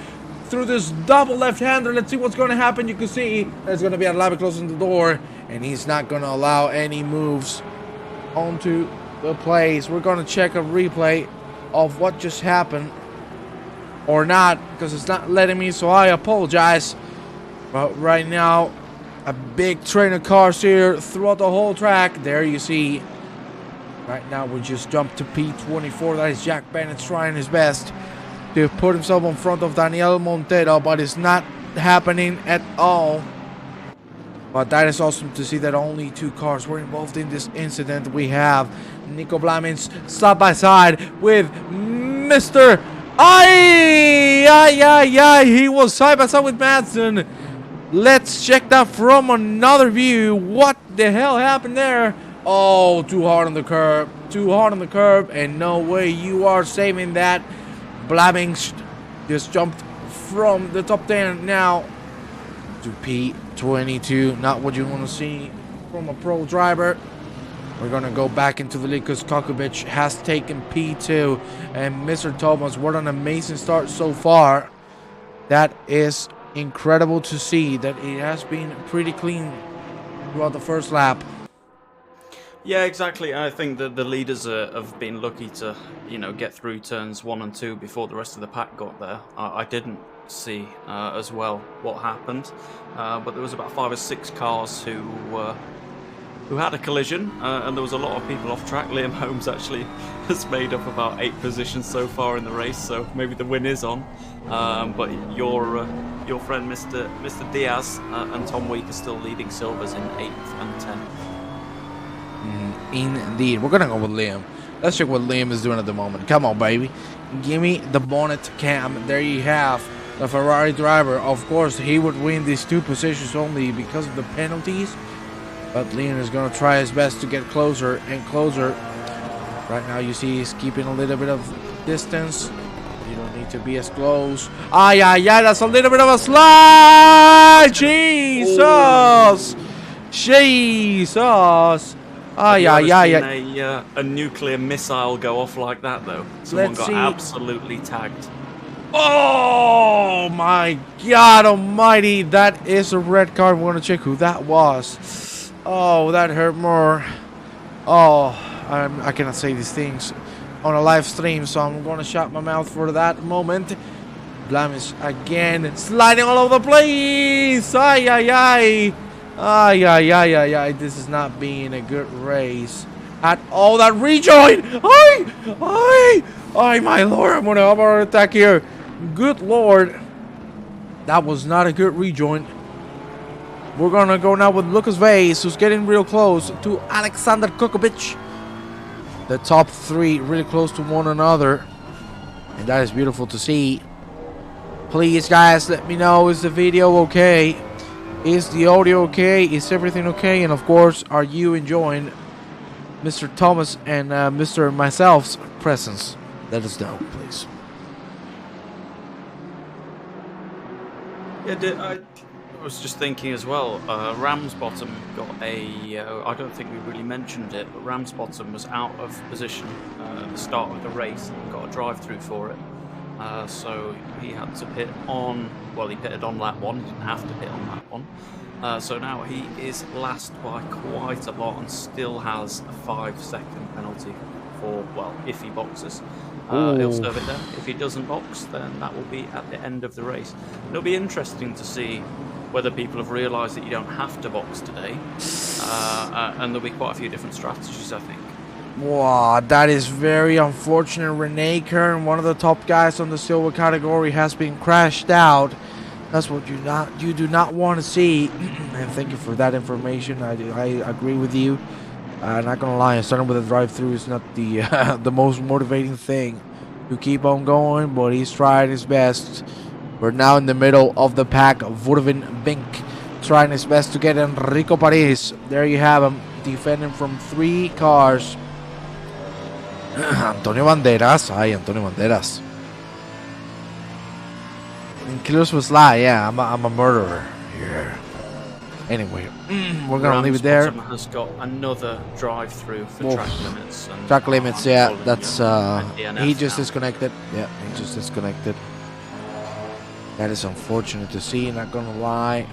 through this double left-hander. Let's see what's going to happen. You can see there's going to be a Lavi closing the door, and he's not going to allow any moves onto the place. We're going to check a replay of what just happened, or not, because it's not letting me, so I apologize. But right now, a big train of cars here throughout the whole track. There you see. Right now, we just jumped to P24. That is Jack Bennett trying his best to put himself in front of Daniel Montero, but it's not happening at all. But that is awesome to see that only 2 cars were involved in this incident. We have Nico Blamins side by side with Mr. He was side by side with Madsen. Let's check that from another view. What the hell happened there? Oh, too hard on the curb. Too hard on the curb, and no way you are saving that. Blamings just jumped from the top 10 now to P22. Not what you want to see from a pro driver. We're going to go back into the lead because Kokovich has taken P2. And Mr. Thomas, what an amazing start so far. That is incredible to see that it has been pretty clean throughout the first lap. Yeah, exactly. I think that the leaders have been lucky to, get through turns 1 and 2 before the rest of the pack got there. I didn't see as well what happened, but there was about 5 or 6 cars who had a collision, and there was a lot of people off track. Liam Holmes actually has made up about 8 positions so far in the race, so maybe the win is on. But your friend Mr. Diaz and Tom Week are still leading silvers in 8th and 10th. Indeed. We're gonna go with Liam. Let's check what Liam is doing at the moment. Come on, baby. Give me the bonnet cam. There you have the Ferrari driver. Of course, he would win these 2 positions only because of the penalties. But Liam is going to try his best to get closer and closer. Right now, you see he's keeping a little bit of distance. You don't need to be as close. That's a little bit of a slide. Jesus. Jesus. A nuclear missile go off like that, though. Someone got absolutely tagged. Oh, my God almighty. That is a red card. We're going to check who that was. Oh, that hurt more. Oh, I cannot say these things on a live stream, so I'm going to shut my mouth for that moment. Blamish again, sliding all over the place. This is not being a good race at all. That rejoin. My lord, I'm going to have a heart attack here. Good lord. That was not a good rejoin. We're going to go now with Lucas Vase, who's getting real close to Alexander Kokovich. The top 3 really close to one another. And that is beautiful to see. Please, guys, let me know, is the video okay? Is the audio okay? Is everything okay? And, of course, are you enjoying Mr. Thomas and Mr. myself's presence? Let us know, please. Yeah, I was just thinking as well, Ramsbottom got I don't think we really mentioned it, but Ramsbottom was out of position at the start of the race and got a drive-through for it. So he had to pit on, well, he pitted on lap 1, he didn't have to pit on lap 1. So now he is last by quite a lot and still has a 5-second penalty for, well, if he boxes. He'll serve it then. If he doesn't box, then that will be at the end of the race. It'll be interesting to see whether people have realised that you don't have to box today. And there'll be quite a few different strategies, I think. Wow, that is very unfortunate. Renee Kern, one of the top guys on the silver category, has been crashed out. That's what you do not want to see. And thank you for that information. I agree with you. Not gonna lie, starting with a drive-through is not the the most motivating thing to keep on going, but he's trying his best. We're now in the middle of the pack. Woodvin Bink trying his best to get Enrico Paris. There you have him, defending from 3 cars. Antonio Banderas. Hi, Antonio Banderas. And Killers was lie. Yeah, I'm a murderer. Yeah. Anyway, we're gonna leave it there. Has got another drive-through for track limits. And track limits, yeah. That's he just disconnected. Yeah, he just disconnected. That is unfortunate to see. Not gonna lie.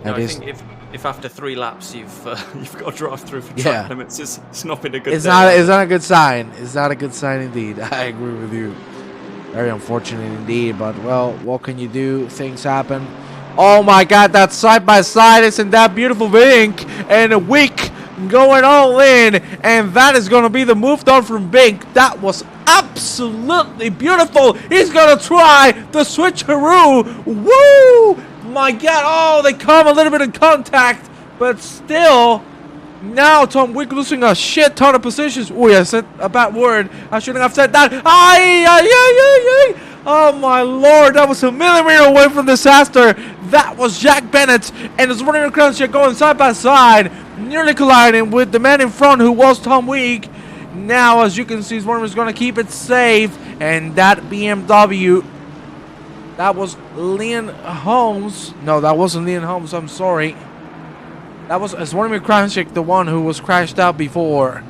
No, I think if after 3 laps you've got to drive through for track limits, it's not been a good. It's not a good sign. It's not a good sign indeed. I agree with you. Very unfortunate indeed. But well, what can you do? Things happen. Oh my God, that side by side isn't that beautiful, Bink, and a Wick going all in, and that is going to be the move done from Bink. That was absolutely beautiful. He's going to try the switcheroo. Woo! My God, oh, they come a little bit in contact, but still, now Tom Wick losing a shit ton of positions. Oh, I said a bad word. I shouldn't have said that. Ay. Oh my Lord, that was a millimeter away from disaster. That was Jack Bennett and his running across here going side by side, nearly colliding with the man in front who was Tom Week. Now, as you can see, Warner is going to keep it safe, and that BMW, that was Leon Holmes. No, that wasn't Leon Holmes. I'm sorry. That was Zvonimir Kravchuk, the one who was crashed out before.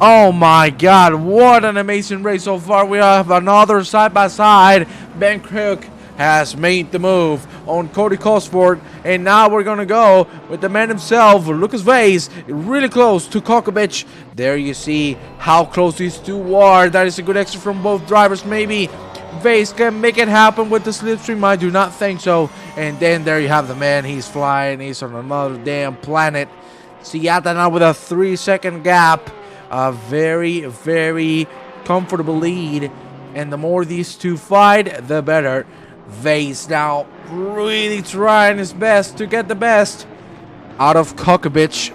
Oh my God, what an amazing race so far. We have another side-by-side. Ben Crook has made the move on Cody Cosford, and now we're gonna go with the man himself, Lucas Vase, really close to Kokovich. There you see how close these two are. That is a good exit from both drivers. Maybe Vase can make it happen with the slipstream. I do not think so. And then there you have the man. He's flying. He's on another damn planet. Siata now with a 3-second gap. A very, very comfortable lead. And the more these two fight, the better. Vase now really trying his best to get the best out of Kokovich.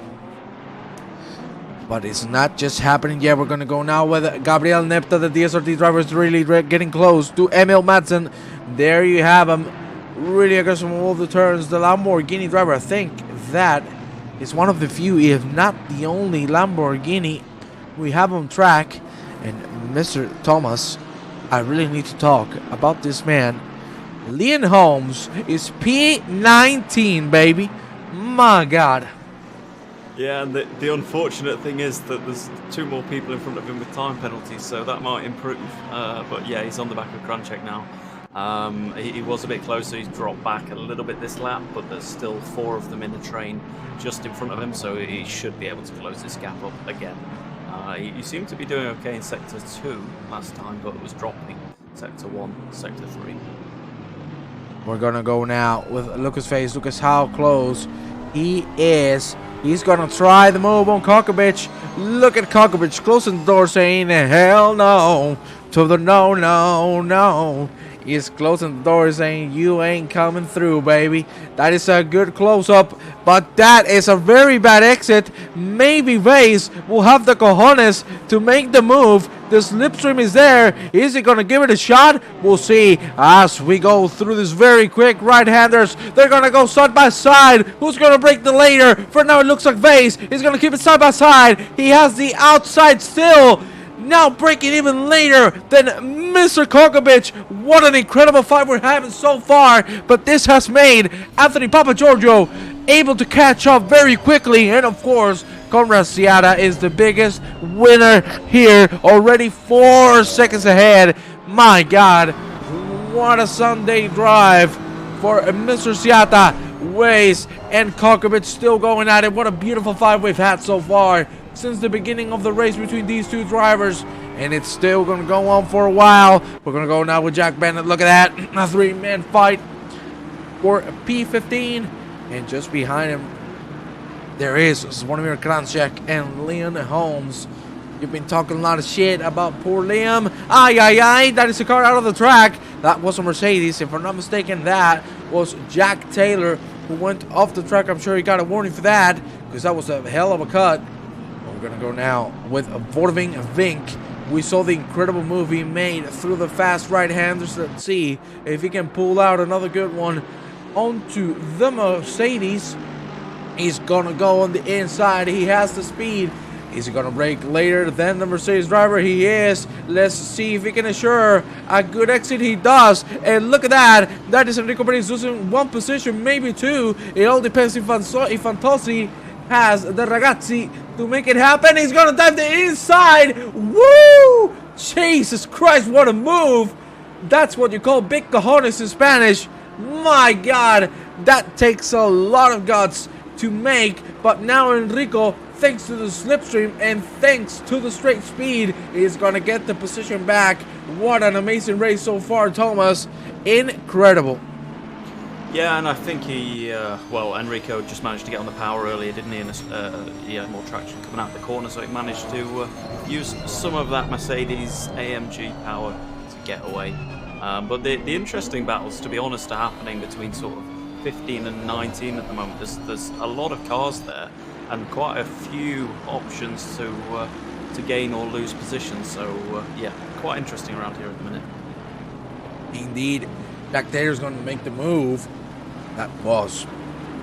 But it's not just happening yet. We're going to go now with Gabriel Nipto. The DSRT driver is really getting close to Emil Madsen. There you have him. Really aggressive on all the turns. The Lamborghini driver, I think that is one of the few, if not the only Lamborghini we have on track. And Mr. Thomas, I really need to talk about this man. Leon Holmes is P19, baby. My God. Yeah, and the unfortunate thing is that there's 2 more people in front of him with time penalties, so that might improve. But yeah, he's on the back of Kravchuk now. He was a bit closer. He's dropped back a little bit this lap, but there's still 4 of them in the train just in front of him, so he should be able to close this gap up again. He seemed to be doing okay in Sector 2 last time, but it was dropping Sector 1, Sector 3. We're going to go now with Lucas Face. Lucas, how close he is. He's going to try the move on Kokovich. Look at Kokovich closing the door saying, hell no, to the no. He's closing the door saying, you ain't coming through, baby. That is a good close-up, but that is a very bad exit. Maybe Vase will have the cojones to make the move. The slipstream is there. Is he going to give it a shot? We'll see as we go through this very quick. Right-handers, they're going to go side by side. Who's going to break the later? For now, it looks like Vase is going to keep it side by side. He has the outside still. Now breaking even later than Mr. Kokovich. What an incredible fight we're having so far. But this has made Anthony Papagiorgio able to catch up very quickly. And of course, Conrad Siata is the biggest winner here. Already 4 seconds ahead. My God, what a Sunday drive for Mr. Siata. ways. And Kokovich still going at it. What a beautiful fight we've had so far since the beginning of the race between these two drivers. And it's still going to go on for a while. We're going to go now with Jack Bennett. Look at that. A 3-man fight for P15. And just behind him, there is Zvonimir Kranjček and Leon Holmes. You've been talking a lot of shit about poor Liam. Ay. That is a car out of the track. That was a Mercedes. If I'm not mistaken, that was Jack Taylor who went off the track. I'm sure he got a warning for that because that was a hell of a cut. We're going to go now with Vorving Vink. We saw the incredible move he made through the fast right-handers. Let's see if he can pull out another good one onto the Mercedes. He's going to go on the inside. He has the speed. Is he going to brake later than the Mercedes driver? He is. Let's see if he can assure a good exit. He does. And look at that. That is Enrico Perez losing one position, maybe two. It all depends if Fantozzi has the ragazzi to make it happen. He's going to dive the inside. Woo! Jesus Christ, what a move. That's what you call big cojones in Spanish. My God, that takes a lot of guts to make. But now Enrico, thanks to the slipstream and thanks to the straight speed, is going to get the position back. What an amazing race so far, Thomas. Incredible. Yeah, and I think Enrico just managed to get on the power earlier, didn't he? And he had more traction coming out the corner, so he managed to use some of that Mercedes AMG power to get away. But the interesting battles, to be honest, are happening between sort of 15 and 19 at the moment. There's a lot of cars there and quite a few options to gain or lose positions. So yeah, quite interesting around here at the minute. Indeed, Jack Taylor's going to make the move. That was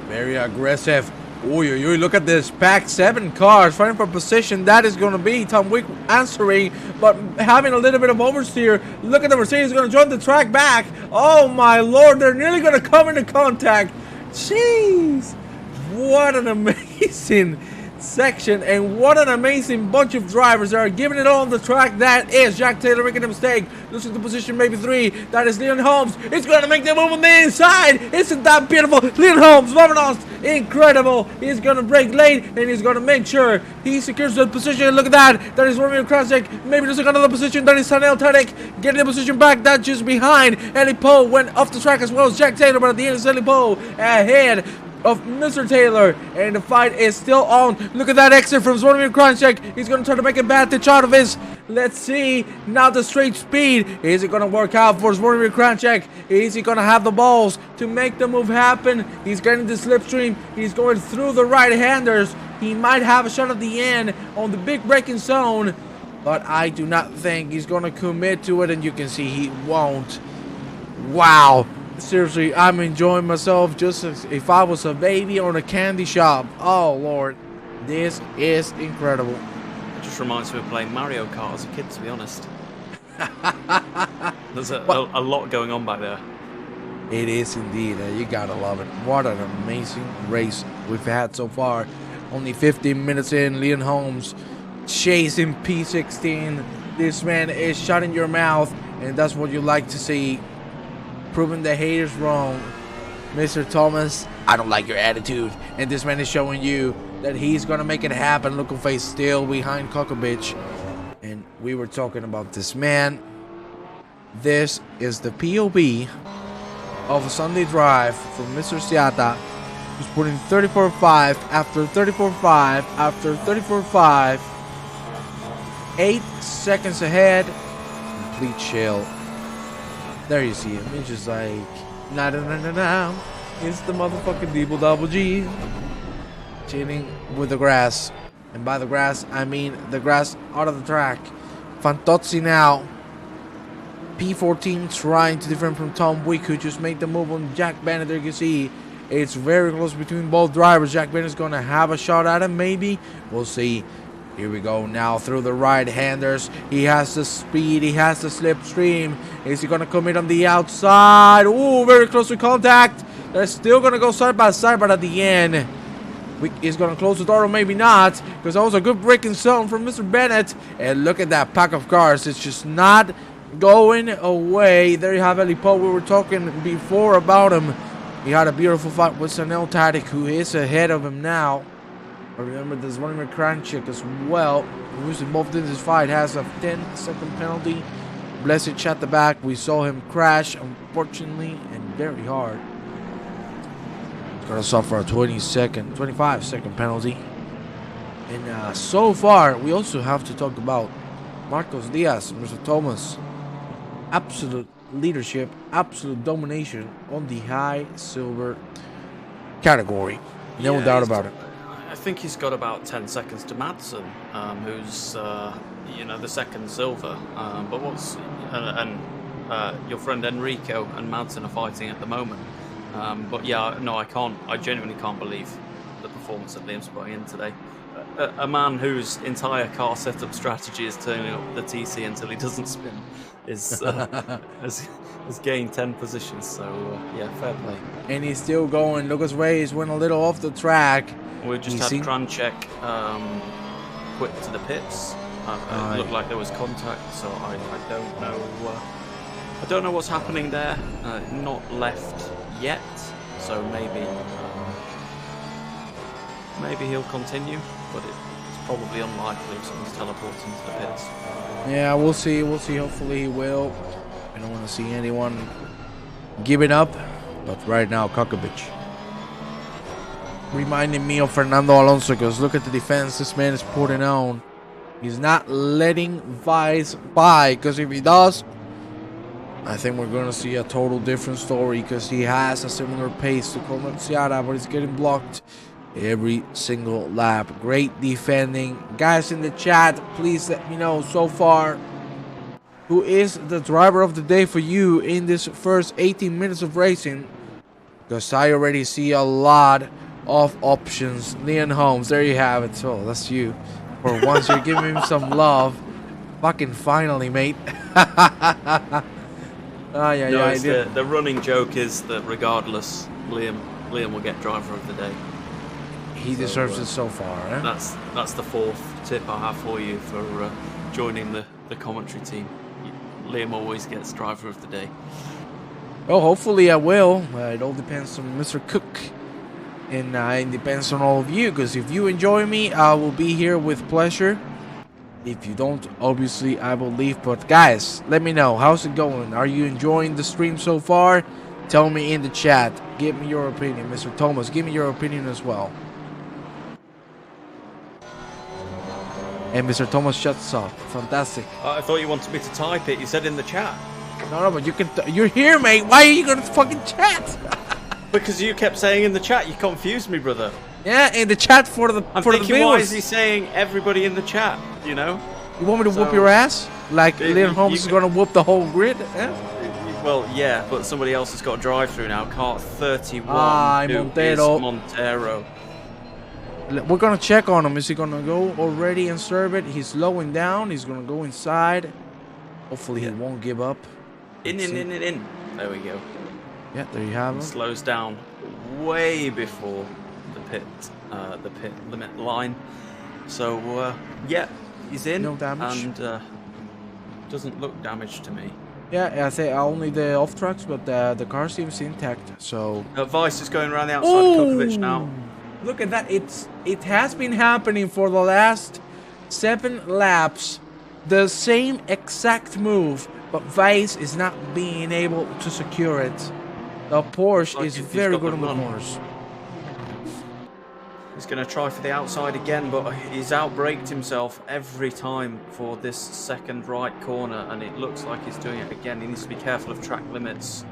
very aggressive. Oy, look at this. Pack 7 cars fighting for position. That is going to be Tom Wick answering, but having a little bit of oversteer. Look at the Mercedes going to join the track back. Oh my Lord, they're nearly going to come into contact. Jeez. What an amazing section, and what an amazing bunch of drivers that are giving it all on the track. That is Jack Taylor making a mistake, losing the position, maybe 3. That is Leon Holmes. It's going to make the move on the inside. Isn't that beautiful? Leon Holmes, Vamonos, incredible. He's going to brake late, and he's going to make sure he secures the position. Look at that. That is Romeo Krasik, maybe losing another position. That is Sanel Tarek getting the position back. That just behind. Eli Poe went off the track as well as Jack Taylor, but at the end it's Eli Poe ahead of Mr. Taylor, and the fight is still on. Look at that exit from Zvonimir Kranjček. He's going to try to make a advantage out of his. Let's see. Now the straight speed. Is it going to work out for Zvonimir Kranjček? Is he going to have the balls to make the move happen? He's getting the slipstream. He's going through the right-handers. He might have a shot at the end on the big braking zone, but I do not think he's going to commit to it, and you can see he won't. Wow. Seriously, I'm enjoying myself just as if I was a baby on a candy shop. Oh, Lord. This is incredible. It just reminds me of playing Mario Kart as a kid, to be honest. There's a lot going on back there. It is indeed. You gotta love it. What an amazing race we've had so far. Only 15 minutes in, Leon Holmes chasing P16. This man is shut in your mouth, and that's what you like to see. Proving the haters wrong. Mr. Thomas, I don't like your attitude. And this man is showing you that he's going to make it happen. Look at face still behind Kokovich. And we were talking about this man. This is the POV of a Sunday drive from Mr. Siata, who's putting 34.5 after 34.5 after 34.5. 8 seconds ahead. Complete chill. There you see him. He's just like, nah. It's the motherfucking Debo Double G. Chilling with the grass. And by the grass, I mean the grass out of the track. Fantozzi now. P14 trying to defend from Tom Wick, who just made the move on Jack Bennett. There you can see it's very close between both drivers. Jack Bennett's going to have a shot at him, maybe. We'll see. Here we go now through the right-handers. He has the speed. He has the slipstream. Is he going to commit on the outside? Ooh, very close to contact. They're still going to go side by side, but at the end, he's going to close the door, or maybe not, because that was a good braking zone from Mr. Bennett. And look at that pack of cars. It's just not going away. There you have Eli Poe. We were talking before about him. He had a beautiful fight with Sanel Tadic, who is ahead of him now. But remember, there's Vladimir Kranchik as well, who's involved in this fight, has a 10-second penalty. Blessed at the back. We saw him crash, unfortunately, and very hard. He's going to suffer a 25-second penalty. And so far, we also have to talk about Marcos Diaz, Mr. Thomas. Absolute leadership, absolute domination on the high silver category. No doubt about it. I think he's got about 10 seconds to Madsen, who's the second silver. But your friend Enrico and Madsen are fighting at the moment. But yeah, no, I genuinely can't believe the performance that Liam's putting in today. A man whose entire car setup strategy is turning up the TC until he doesn't spin has gained 10 positions. So yeah, fair play. And he's still going. Lucas Reyes went a little off the track. We just had Kranchek quit to the pits. It looked like there was contact, so I don't know. I don't know what's happening there. Not left yet, so maybe he'll continue, but it's probably unlikely if someone's teleporting to the pits. Yeah, we'll see. We'll see. Hopefully he will. I don't want to see anyone giving up, but right now Kokovich reminding me of Fernando Alonso, because look at the defense this man is putting on. He's not letting Vice by, because if he does, I think we're going to see a total different story, because he has a similar pace to Comerciara, but he's getting blocked every single lap. Great defending. Guys in the chat, please let me know so far who is the driver of the day for you in this first 18 minutes of racing, because I already see a lot of options. Leon Holmes, there you have it. So that's you. For once you're giving him some love. Fucking finally, mate. The running joke is that regardless, Liam will get driver of the day. He deserves it so far. Eh? That's the fourth tip I have for you for joining the commentary team. Liam always gets driver of the day. Well, hopefully I will. It all depends on Mr. Cook. And it depends on all of you, because if you enjoy me, I will be here with pleasure. If you don't, obviously I will leave. But guys, let me know, how's it going? Are you enjoying the stream so far? Tell me in the chat. Give me your opinion. Mr. Thomas, give me your opinion as well. And Mr. Thomas shuts off. Fantastic. I thought you wanted me to type it. You said in the chat. No, but you can. You're here, mate. Why are you gonna fucking chat? Because you kept saying in the chat. You confused me, brother. Yeah, in the chat for the viewers. Why is he saying everybody in the chat? You know. You want me to whoop your ass? Like Leon Holmes is gonna whoop the whole grid? Yeah? Well, yeah, but somebody else has got a drive-through now. Car 31. Montero. We're gonna check on him. Is he gonna go already and serve it? He's slowing down. He's gonna go inside. Hopefully he won't give up. In. There we go. Yeah, there you have him. Slows down way before the pit limit line. So yeah, he's in. No damage. And doesn't look damaged to me. Yeah, I say only the off tracks, but the car seems intact. So Vice is going around the outside of Kokovich now. Look at that! It has been happening for the last 7 laps. The same exact move, but Vice is not being able to secure it. The Porsche is very good on the corners. He's going to try for the outside again, but he's outbraked himself every time for this second right corner, and it looks like he's doing it again. He needs to be careful of track limits.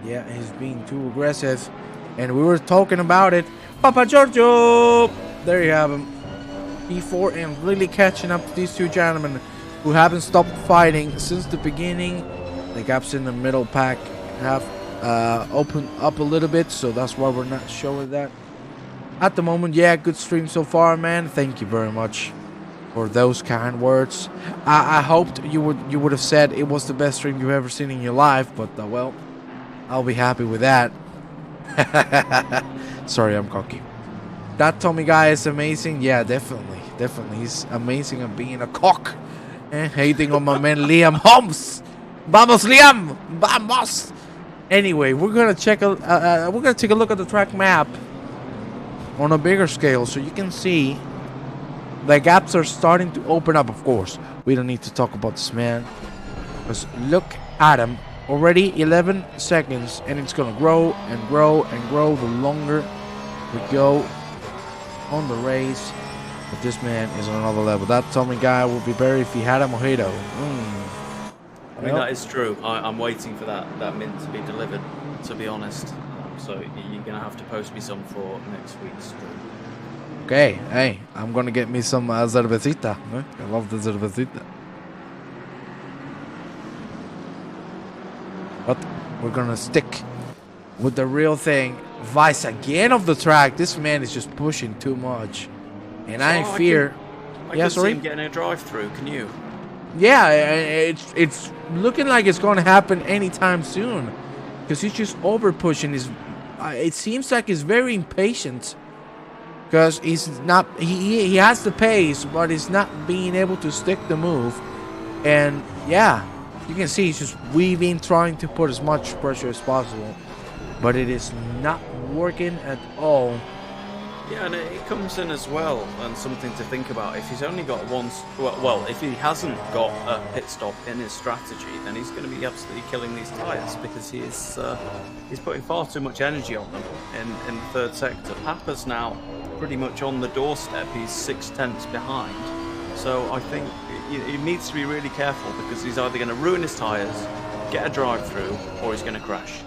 Yeah, he's being too aggressive, and we were talking about it. Papa Giorgio! There you have him. P4 and really catching up to these two gentlemen who haven't stopped fighting since the beginning. The gaps in the middle pack have opened up a little bit, so that's why we're not showing that at the moment. Yeah, good stream so far, man. Thank you very much for those kind words. I hoped you would have said it was the best stream you've ever seen in your life, but well, I'll be happy with that. Sorry, I'm cocky. That Tommy guy is amazing. Yeah, definitely. He's amazing at being a cock. Hating on my man Liam Holmes. Vamos, Liam! Vamos! Anyway, we're gonna take a look at the track map on a bigger scale, so you can see the gaps are starting to open up. Of course, we don't need to talk about this man, because look at him. Already 11 seconds, and it's gonna grow and grow and grow the longer we go on the race. But this man is on another level. That Tommy guy would be better if he had a mojito. I mean, that is true. I'm waiting for that mint to be delivered, to be honest. So you're going to have to post me some for next week's stream. Okay, hey, I'm going to get me some cervecita. I love the cervecita. But we're going to stick with the real thing. Vice again of the track. This man is just pushing too much. And I fear... I can see him getting a drive-through, can you? Yeah, it's looking like it's going to happen anytime soon, because he's just over pushing. It seems like he's very impatient, because he's not. He has the pace, but he's not being able to stick the move. And yeah, you can see he's just weaving, trying to put as much pressure as possible, but it is not working at all. Yeah, and it comes in as well, and something to think about. If he's only got one, well, if he hasn't got a pit stop in his strategy, then he's going to be absolutely killing these tyres, because he's putting far too much energy on them in the third sector. Papa's now pretty much on the doorstep. He's 6/10 behind, so I think he needs to be really careful, because he's either going to ruin his tyres, get a drive-through, or he's going to crash.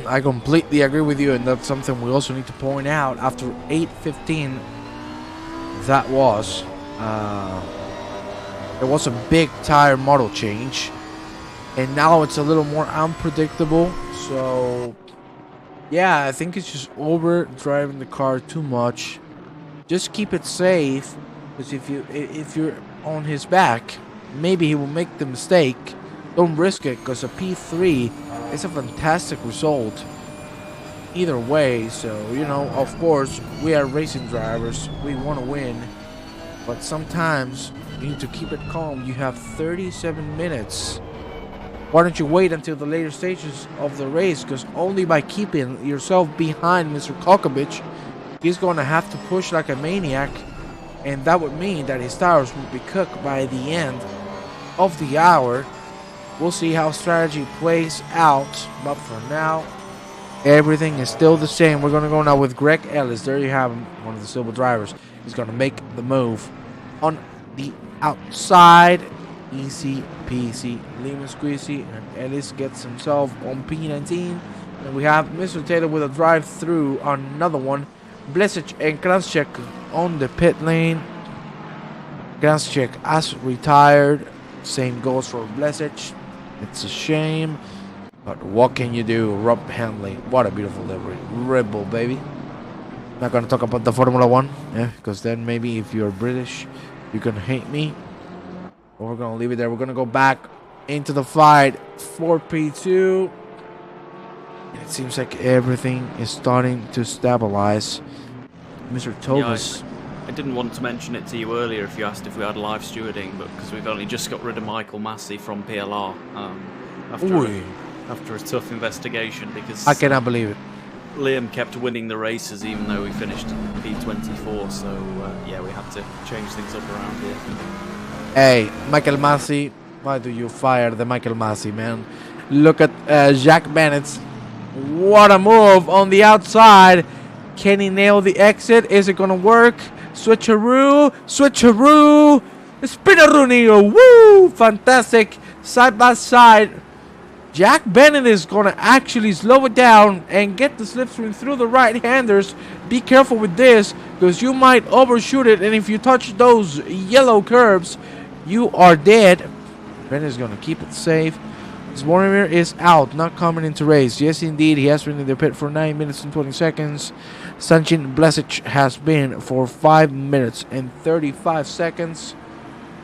I completely agree with you, and that's something we also need to point out. After 8:15, that was there was a big tire model change, and now it's a little more unpredictable. So yeah, I think it's just over driving the car too much. Just keep it safe, because if you're on his back, maybe he will make the mistake. Don't risk it, because a P3 is a fantastic result either way. So, you know, of course, we are racing drivers. We want to win. But sometimes you need to keep it calm. You have 37 minutes. Why don't you wait until the later stages of the race? Because only by keeping yourself behind Mr. Kokovich, he's going to have to push like a maniac. And that would mean that his tires will be cooked by the end of the hour. We'll see how strategy plays out, but for now, everything is still the same. We're going to go now with Greg Ellis. There you have him, one of the silver drivers. He's going to make the move on the outside. Easy peasy, lemon squeezy, and Ellis gets himself on P19. And we have Mr. Taylor with a drive-through on another one. Blesic and Kranschek on the pit lane. Kranschek has retired. Same goes for Blesic. It's a shame, but what can you do? Rob Hanley, what a beautiful livery. Red Bull, baby. Not gonna talk about the Formula 1, yeah, because then maybe if you're British, you can hate me. But we're gonna leave it there. We're gonna go back into the fight for P2. It seems like everything is starting to stabilize. Mr. Thomas. Yeah, I didn't want to mention it to you earlier if you asked if we had live stewarding, but because we've only just got rid of Michael Massey from PLR after a tough investigation, because I cannot believe it. Liam kept winning the races even though we finished P24, so yeah, we had to change things up around here. Hey, Michael Massey, why do you fire the Michael Massey, man? Look at Jack Bennett's. What a move on the outside. Can he nail the exit? Is it going to work? Switcheroo, switcheroo, spinaroo, woo, fantastic, side by side. Jack Bennett is going to actually slow it down and get the slipstream through the right-handers. Be careful with this, because you might overshoot it, and if you touch those yellow curbs, you are dead. Bennett is going to keep it safe. Zboromir is out, not coming into race. Yes, indeed, he has been in the pit for 9 minutes and 20 seconds. Sanchin Blesic has been for 5 minutes and 35 seconds.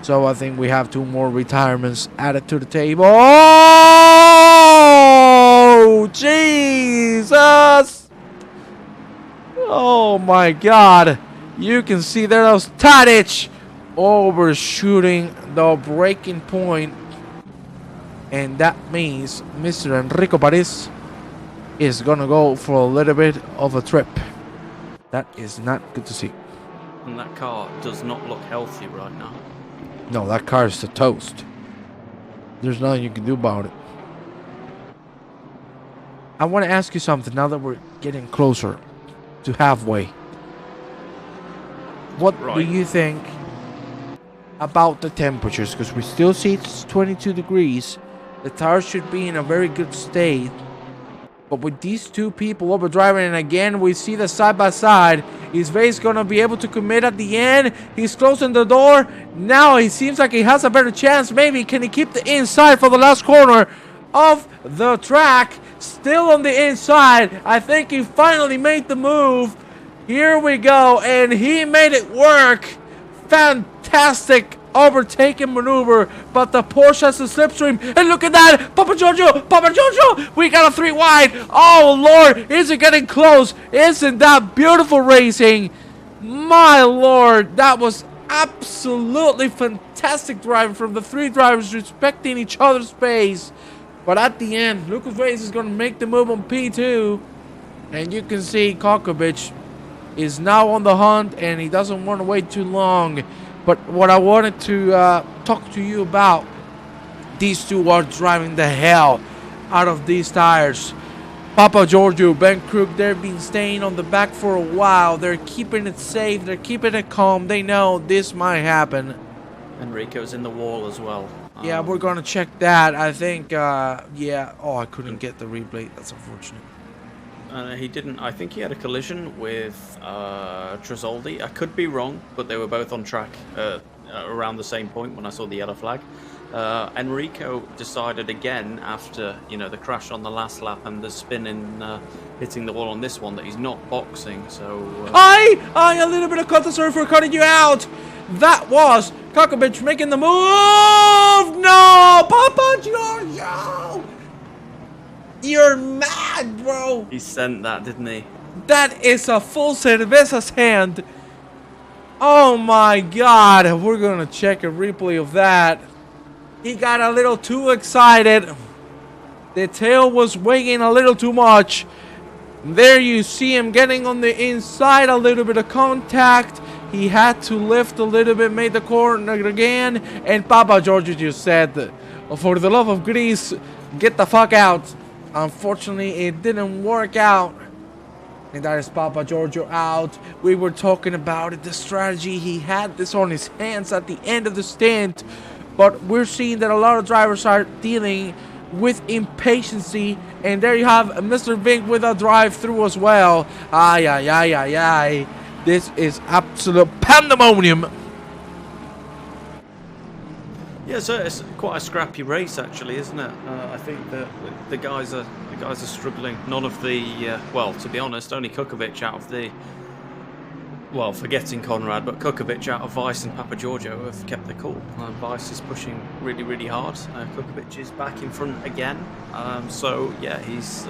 So I think we have 2 more retirements added to the table. Oh, Jesus! Oh, my God. You can see there was Tadic overshooting the breaking point. And that means Mr. Enrico Paris is gonna go for a little bit of a trip. That is not good to see. And that car does not look healthy right now. No, that car is a toast. There's nothing you can do about it. I want to ask you something now that we're getting closer to halfway. What do you think about the temperatures? Because we still see it's 22 degrees. The tires should be in a very good state. But with these two people overdriving, and again, we see the side-by-side. Is Vase going to be able to commit at the end? He's closing the door. Now he seems like he has a better chance. Maybe can he keep the inside for the last corner of the track? Still on the inside. I think he finally made the move. Here we go. And he made it work. Fantastic overtaking maneuver, but the Porsche has a slipstream, and look at that, Papa Giorgio, we got a 3 wide. Oh Lord, is it getting close? Isn't that beautiful racing? My Lord, that was absolutely fantastic driving from the 3 drivers, respecting each other's space. But at the end, Lucas Reyes is going to make the move on P2, and you can see Kokovich is now on the hunt, and he doesn't want to wait too long. But what I wanted to talk to you about, these two are driving the hell out of these tires. Papa Giorgio, Ben Crook, they've been staying on the back for a while. They're keeping it safe. They're keeping it calm. They know this might happen. Enrico's in the wall as well. Yeah, we're going to check that. I think, yeah. Oh, I couldn't get the replay. That's unfortunate. He didn't. I think he had a collision with Tresoldi. I could be wrong, but they were both on track around the same point when I saw the yellow flag. Enrico decided again after the crash on the last lap and the spin in hitting the wall on this one that he's not boxing. So a little bit of content. Sorry for cutting you out. That was Kokovich making the move. No, Papa Giorgio. You're mad, bro. He sent that, didn't he? That is a full cerveza's hand. Oh my God. We're going to check a replay of that. He got a little too excited. The tail was weighing a little too much. There you see him getting on the inside, a little bit of contact. He had to lift a little bit, made the corner again. And Papa Giorgio just said, for the love of Greece, get the fuck out. Unfortunately, it didn't work out. And that is Papa Giorgio out. We were talking about it, the strategy. He had this on his hands at the end of the stint. But we're seeing that a lot of drivers are dealing with impatience. And there you have Mr. Vink with a drive-through as well. Ay. This is absolute pandemonium. Yeah, so it's quite a scrappy race, actually, isn't it? I think that the guys are struggling. None of the well, to be honest, only Kokovich out of the forgetting Conrad, but Kokovich out of Vice and Papa Giorgio have kept the cool. Vice is pushing really, really hard. Kokovich is back in front again. So yeah, he's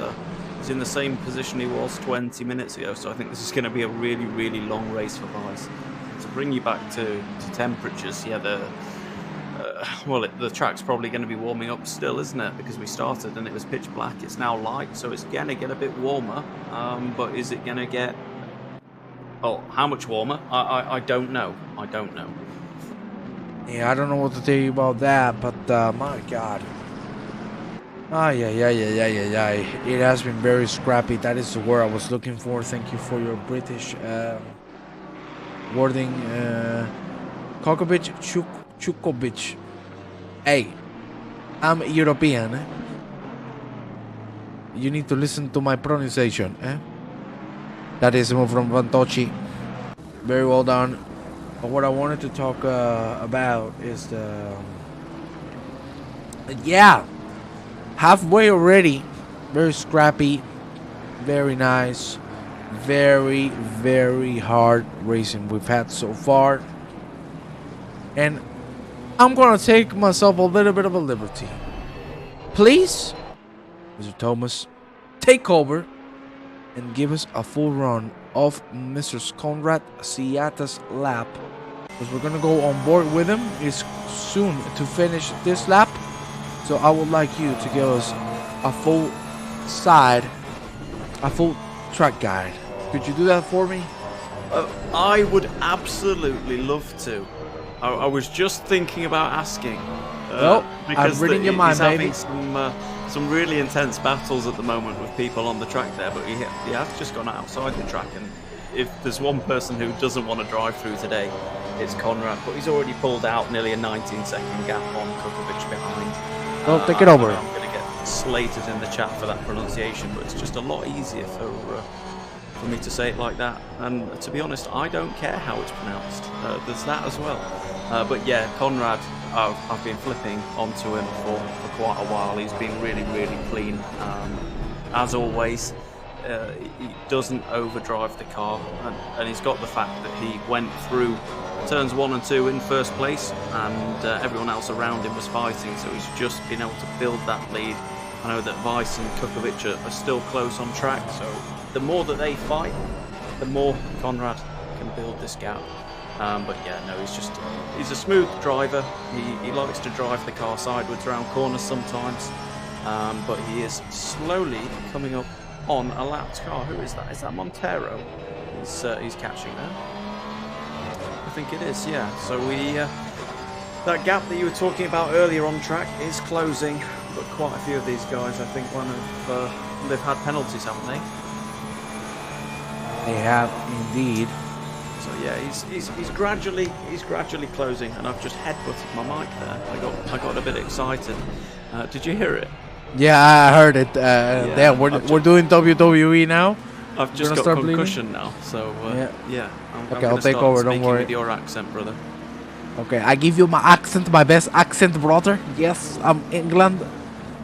in the same position he was 20 minutes ago. So I think this is going to be a really, really long race for Vice. To bring you back to temperatures, yeah, the track's probably going to be warming up still, isn't it? Because we started and it was pitch black. It's now light, so it's going to get a bit warmer. But is it going to get... Oh, how much warmer? I don't know. I don't know. Yeah, I don't know what to tell you about that, but my God. It has been very scrappy. That is the word I was looking for. Thank you for your British wording. Kokovich, Chukovic. Hey, I'm European. You need to listen to my pronunciation. That is a move from Vantochi. Very well done. But what I wanted to talk about is the... Yeah. Halfway already. Very scrappy. Very nice. Very, very hard racing we've had so far. And I'm going to take myself a little bit of a liberty. Please, Mr. Thomas, take over and give us a full run of Mr. Conrad Siata's lap. Because we're going to go on board with him. He's soon to finish this lap. So I would like you to give us a full track guide. Could you do that for me? I would absolutely love to. I was just thinking about asking. I'm reading your mind, baby. He's having some really intense battles at the moment with people on the track there, but he has just gone outside the track, and if there's one person who doesn't want to drive through today, it's Conrad, but he's already pulled out nearly a 19-second gap on Kokovich behind. Well, take it over. I'm going to get slated in the chat for that pronunciation, but it's just a lot easier for me to say it like that, and to be honest, I don't care how it's pronounced. There's that as well. But yeah, Conrad, I've been flipping onto him for quite a while. He's been really, really clean. As always, he doesn't overdrive the car, and he's got the fact that he went through turns 1 and 2 in first place, and everyone else around him was fighting, so he's just been able to build that lead. I know that Weiss and Kokovich are still close on track, so the more that they fight, the more Conrad can build this gap. But yeah, no, he's a smooth driver. He likes to drive the car sideways around corners sometimes, but he is slowly coming up on a lapped car. Who is that? Is that Montoro? He's catching there. I think it is, yeah. So that gap that you were talking about earlier on track is closing, but quite a few of these guys, I think, they've had penalties, haven't they? They have indeed. So yeah, he's gradually closing, and I've just headbutted my mic there. I got a bit excited. Did you hear it? Yeah, I heard it. Yeah, we're doing WWE now. I've just got concussion now, so yeah. Okay, I'll take over. Don't worry. With your accent, brother. Okay, I give you my accent, my best accent, brother. Yes, I'm England.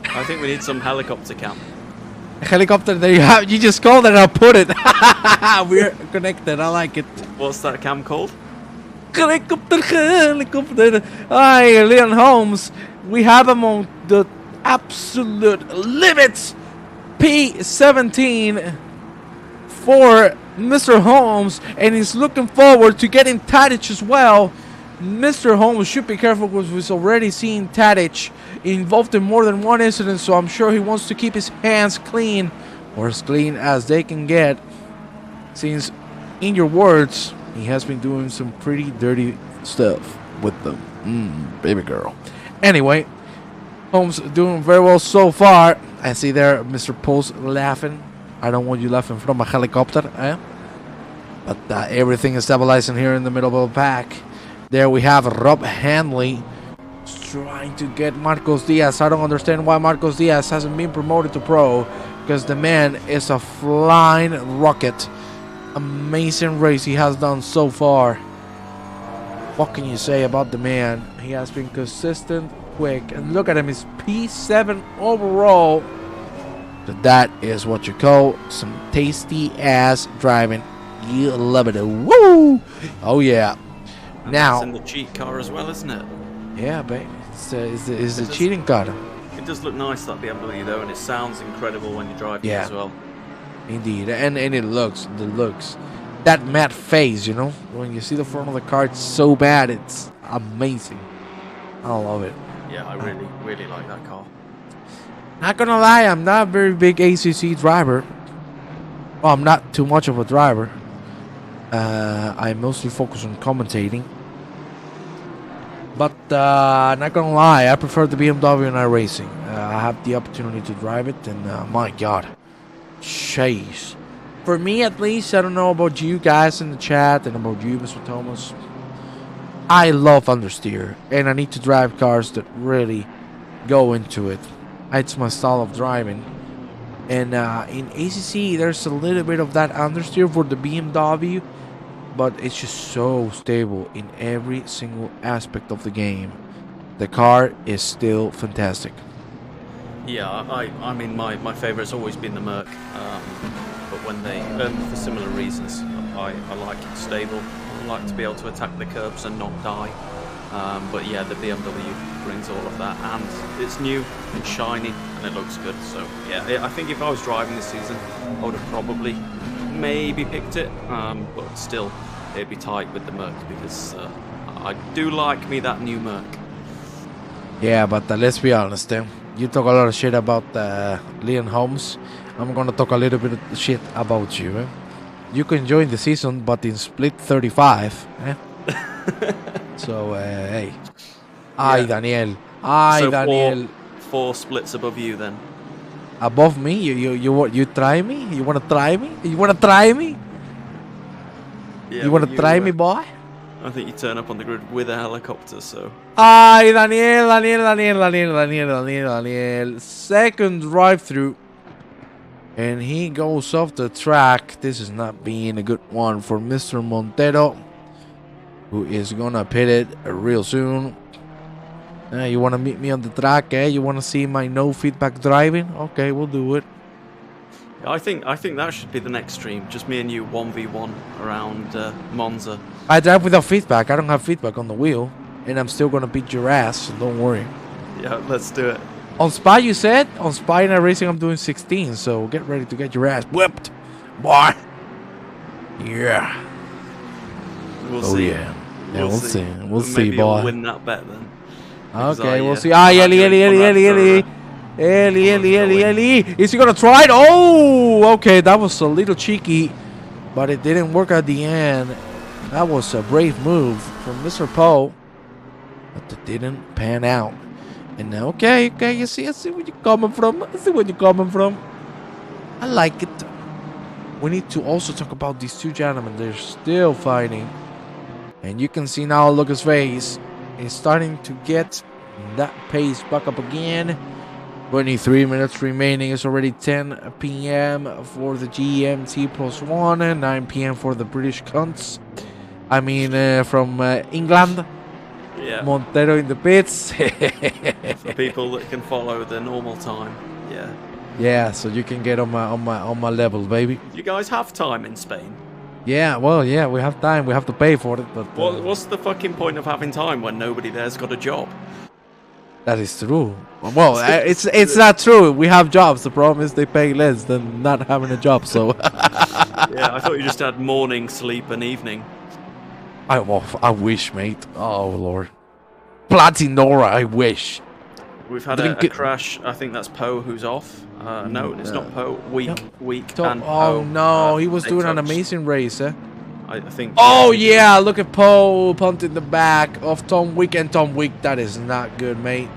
I think we need some helicopter cam. Helicopter, there you have. You just called it and I put it. We're connected. I like it. What's that cam called? Helicopter. Hi, Leon Holmes. We have him on the absolute limits. P17 for Mr. Holmes, and he's looking forward to getting Tadic as well. Mr. Holmes should be careful because we've already seen Tadic involved in more than one incident, so I'm sure he wants to keep his hands clean, or as clean as they can get, since, in your words, he has been doing some pretty dirty stuff with them. Baby girl. Anyway, Holmes doing very well so far. I see there Mr. Post laughing. I don't want you laughing from a helicopter, eh? But everything is stabilizing here in the middle of the pack. There we have Rob Hanley trying to get Marcos Diaz. I don't understand why Marcos Diaz hasn't been promoted to pro, because the man is a flying rocket. Amazing race he has done so far. What can you say about the man? He has been consistent, quick, and look at him, he's P7 overall. That is what you call some tasty ass driving. You love it. Woo! Oh yeah. And now it's in the cheat car as well, isn't it? Yeah, baby. It's a cheating car. It does look nice, that BMW though, and it sounds incredible when you drive it as well. Indeed, and it looks that matte face, you know, when you see the front of the car, it's so bad, it's amazing. I love it. Yeah, I really like that car. Not gonna lie, I'm not a very big ACC driver. Well, I'm not too much of a driver. I mostly focus on commentating. But not gonna lie, I prefer the BMW in iRacing. I have the opportunity to drive it, and my God, chase. For me, at least, I don't know about you guys in the chat and about you, Mr. Thomas. I love understeer, and I need to drive cars that really go into it. It's my style of driving. And in ACC, there's a little bit of that understeer for the BMW, but it's just so stable in every single aspect of the game. The car is still fantastic. Yeah, I mean, my favourite's always been the Merc, but when they, for similar reasons, I like it stable. I like to be able to attack the curbs and not die. But yeah, the BMW brings all of that, and it's new and shiny and it looks good. So yeah, I think if I was driving this season, I would have probably maybe picked it, but still it'd be tight with the Merc, because I do like me that new Merc. Yeah, but let's be honest, you talk a lot of shit about Leon Holmes. I'm gonna talk a little bit of shit about you. You can join the season, but in split 35. So hey, Yeah. Daniel, So Daniel. four splits above you then. Above me, you try me? You wanna try me? You wanna try me? Yeah, you wanna try me, boy? I think you turn up on the grid with a helicopter, so. Daniel. Second drive-through. And he goes off the track. This is not being a good one for Mr. Montero, who is gonna pit it real soon. You wanna meet me on the track, eh? You wanna see my no feedback driving? Okay, we'll do it. I think that should be the next stream. Just me and you 1v1 around Monza. I drive without feedback. I don't have feedback on the wheel, and I'm still gonna beat your ass. So don't worry. Yeah, let's do it. On Spa, you said? On Spa in Racing, I'm doing 16, so get ready to get your ass whipped, boy. Yeah. We'll see. Yeah. Yeah, we'll see. We'll see, Maybe boy. I'll win that bet then. Okay, we'll see. Ellie. Is he gonna try it? Oh, okay. That was a little cheeky, but it didn't work at the end. That was a brave move from Mr. Poe, but it didn't pan out. And now, okay, I see where you're coming from. I like it. We need to also talk about these two gentlemen. They're still fighting. And you can see now Lucas' face is starting to get that pace back up again. 23 minutes remaining. It's already 10 p.m. for the GMT +1 and 9 p.m. for the British cunts. I mean, from England. Yeah. Montero in the pits. For people that can follow the normal time. Yeah. Yeah, so you can get on my level, baby. You guys have time in Spain? Yeah, well, yeah, we have time. We have to pay for it, but what's the fucking point of having time when nobody there's got a job? That is true. Well, it's not true. We have jobs. The problem is they pay less than not having a job. So. Yeah, I thought you just had morning, sleep, and evening. I wish, mate. Oh Lord, Platinora. I wish. We've had a crash. I think that's Poe who's off. No, it's not Poe. Weak. And oh Poe, no, he was doing an amazing race, eh? I think. Oh yeah, look at Poe punting the back of Tom Week, and Tom Week. That is not good, mate.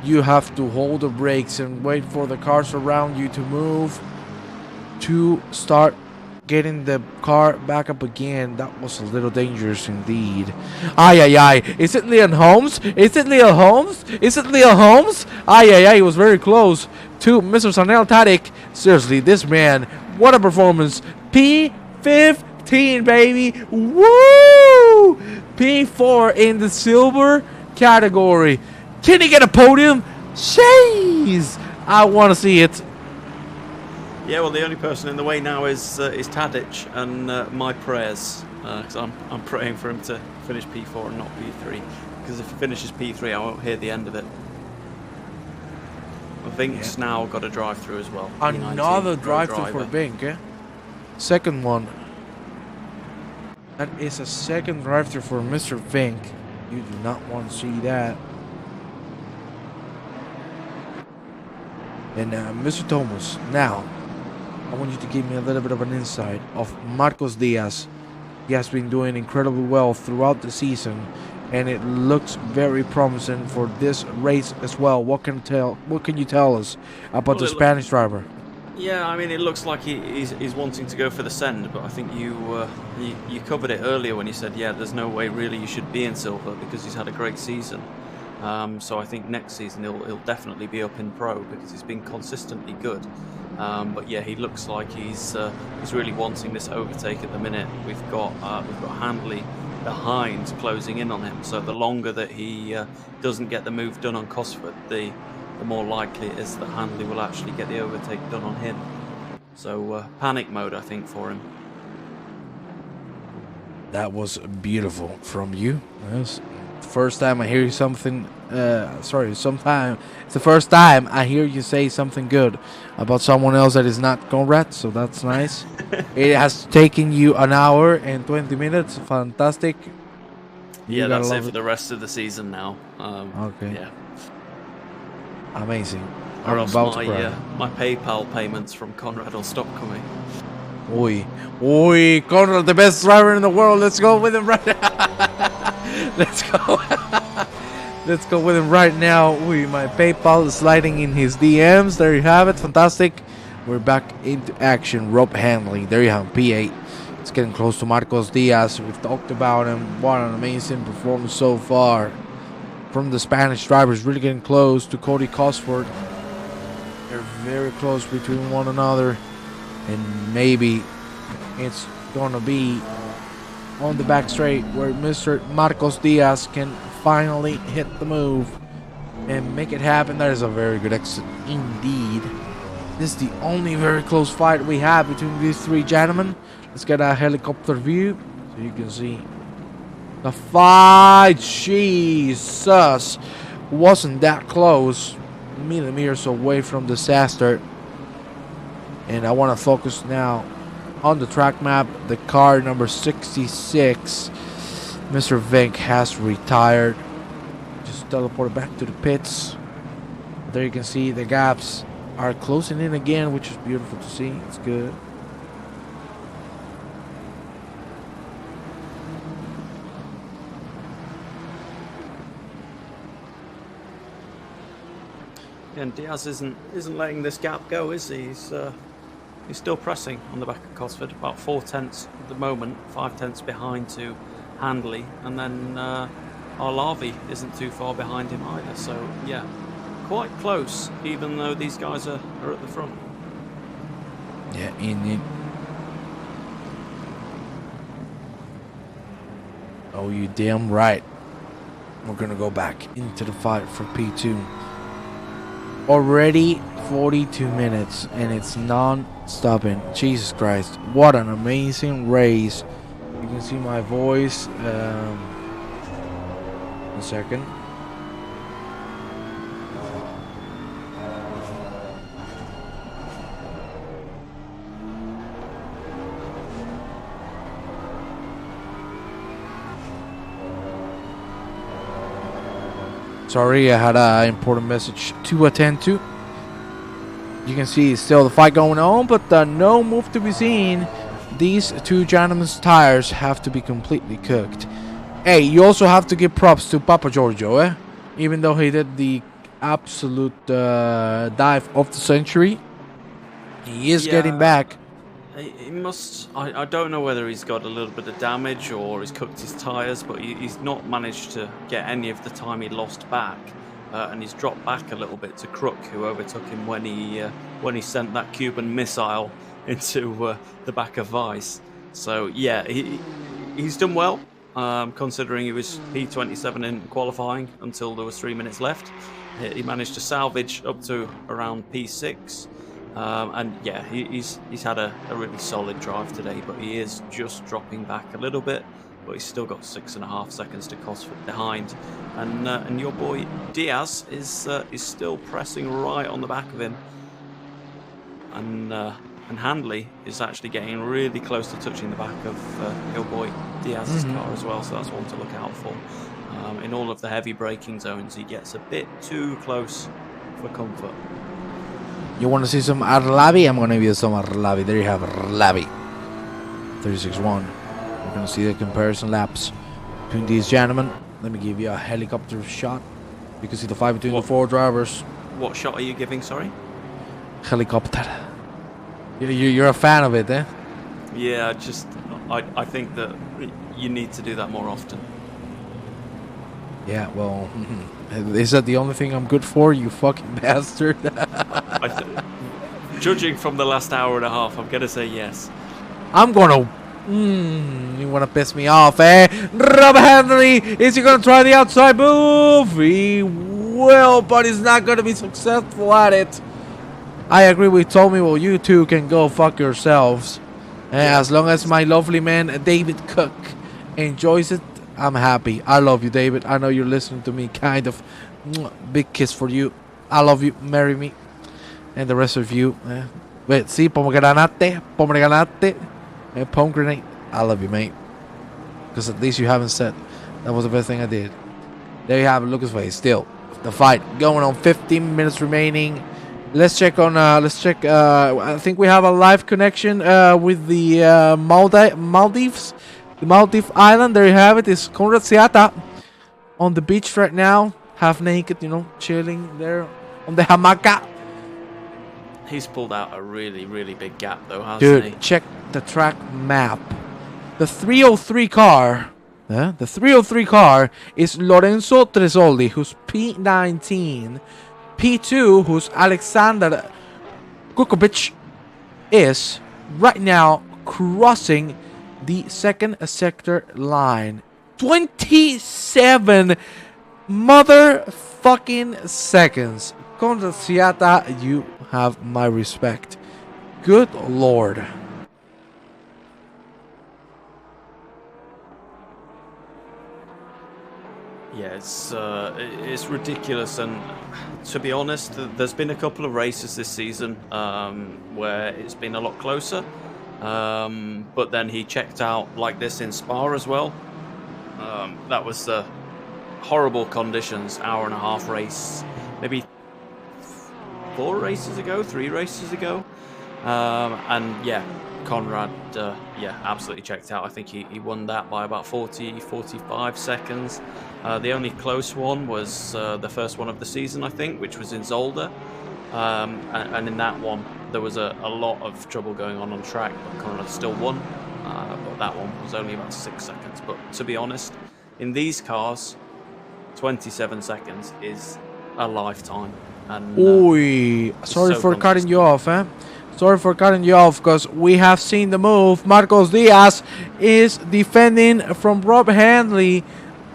You have to hold the brakes and wait for the cars around you to move to start getting the car back up again. That was a little dangerous indeed. Ay. Is it Leon Holmes? Aye, he was very close to Mr. Sanel Tadic. Seriously, this man, what a performance. P15, baby. Woo! P4 in the silver category. Can he get a podium? Jeez! I want to see it. Yeah, well, the only person in the way now is Tadic, and my prayers, because I'm praying for him to finish P4 and not P3, because if he finishes P3, I won't hear the end of it. Vink's now got a drive-through as well. Another drive-through for Vink, eh? Second one. That is a second drive-through for Mr. Vink. You do not want to see that. And Mr. Thomas, now, I want you to give me a little bit of an insight of Marcos Diaz. He has been doing incredibly well throughout the season, and it looks very promising for this race as well. What can you tell us about the Spanish driver? Yeah, I mean, it looks like he's wanting to go for the send, but I think you covered it earlier when you said, yeah, there's no way really you should be in silver because he's had a great season. So I think next season he'll definitely be up in pro because he's been consistently good. But yeah, he looks like he's really wanting this overtake at the minute. We've got Handley behind closing in on him. So the longer that he doesn't get the move done on Cosford, the more likely it is that Handley will actually get the overtake done on him. So panic mode, I think, for him. That was beautiful from you. Yes. First time I hear you something. It's the first time I hear you say something good about someone else that is not Conrad. So that's nice. It has taken you an hour and 20 minutes. Fantastic. Yeah, that's it for the rest of the season now. Okay. Yeah. Amazing. Or I'm else about to cry. my PayPal payments from Conrad will stop coming. Oi, Conrad, the best driver in the world. Let's go with him right now. Let's go. Let's go with him right now. My PayPal is sliding in his DMs. There you have it. Fantastic. We're back into action. Rope handling. There you have him. P8. It's getting close to Marcos Diaz. We've talked about him. What an amazing performance so far from the Spanish drivers. Really getting close to Cody Cosford. They're very close between one another. And maybe it's going to be on the back straight where Mr. Marcos Diaz can finally hit the move and make it happen. That is a very good exit indeed. This is the only very close fight we have between these three gentlemen. Let's get a helicopter view so you can see the fight. Jesus, wasn't that close. Millimeters away from disaster. And I want to focus now on the track map. The car number 66, Mr. Vink, has retired. Just teleported back to the pits. There you can see the gaps are closing in again, which is beautiful to see. It's good. And Diaz isn't letting this gap go, is he? He's still pressing on the back of Cosford, about 4 tenths at the moment, 5 tenths behind to Handley, and then Arlavi isn't too far behind him either. So yeah, quite close, even though these guys are at the front. Yeah, indeed. Oh, you damn right. We're gonna go back into the fight for P2. Already 42 minutes and it's non-stopping. Jesus Christ, what an amazing race. You can see my voice. A second. Sorry, I had an important message to attend to. You can see still the fight going on, but no move to be seen. These two gentlemen's tires have to be completely cooked. Hey, you also have to give props to Papa Giorgio, eh? Even though he did the absolute dive of the century, he is getting back. He must. I don't know whether he's got a little bit of damage or he's cooked his tyres, but he's not managed to get any of the time he lost back, and he's dropped back a little bit to Crook, who overtook him when he sent that Cuban missile into the back of Vice. So yeah, he's done well, considering he was P27 in qualifying until there was 3 minutes left. He managed to salvage up to around P6. And yeah, he's had a really solid drive today, but he is just dropping back a little bit. But he's still got 6.5 seconds to Cosford behind, and your boy Diaz is still pressing right on the back of him, and Handley is actually getting really close to touching the back of your boy Diaz's car as well. So that's one to look out for. In all of the heavy braking zones, he gets a bit too close for comfort. You want to see some Arlavi? I'm going to give you some Arlavi. There you have Arlavi. 36.1. We're going to see the comparison laps between these gentlemen. Let me give you a helicopter shot. You can see the fight between the four drivers. What shot are you giving, sorry? Helicopter. You're a fan of it, eh? Yeah, I think that you need to do that more often. Yeah, well, is that the only thing I'm good for, you fucking bastard? Judging from the last hour and a half, I'm going to say yes. I'm going to... you want to piss me off, eh? Rob Henry, is he going to try the outside move? He will, but he's not going to be successful at it. I agree with Tommy. Well, you two can go fuck yourselves. As long as my lovely man, David Cook, enjoys it, I'm happy. I love you, David. I know you're listening to me, kind of. Big kiss for you. I love you. Marry me. And the rest of you. Wait, see? Pomegranate. Pomegranate. I love you, mate. Because at least you haven't said that was the best thing I did. There you have it. Look his face. Still The fight going on. 15 minutes remaining. Let's check on. I think we have a live connection with the Maldives, the Maldive Island. There you have it. It's Conrad Seata on the beach right now, half naked, chilling there on the hamaca. He's pulled out a really, really big gap, though, hasn't he? Dude, check the track map. The 303 car. The 303 car is Lorenzo Tresoldi, who's P19. P2, who's Alexander Kokovich, is right now crossing the second sector line. 27 motherfucking seconds. Conrad Seata, you have my respect. Good lord. Yeah, it's ridiculous, and to be honest, there's been a couple of races this season where it's been a lot closer, but then he checked out like this in Spa as well. That was horrible conditions, hour-and-a-half race, maybe 3 races ago, and yeah, Conrad, absolutely checked out. I think he won that by about 45 seconds. The only close one was the first one of the season, I think, which was in Zolder. And in that one, there was a lot of trouble going on track, but Conrad still won. But that one was only about 6 seconds. But to be honest, in these cars, 27 seconds is a lifetime. And sorry for cutting you off, Sorry for cutting you off, because we have seen the move. Marcos Diaz is defending from Rob Handley.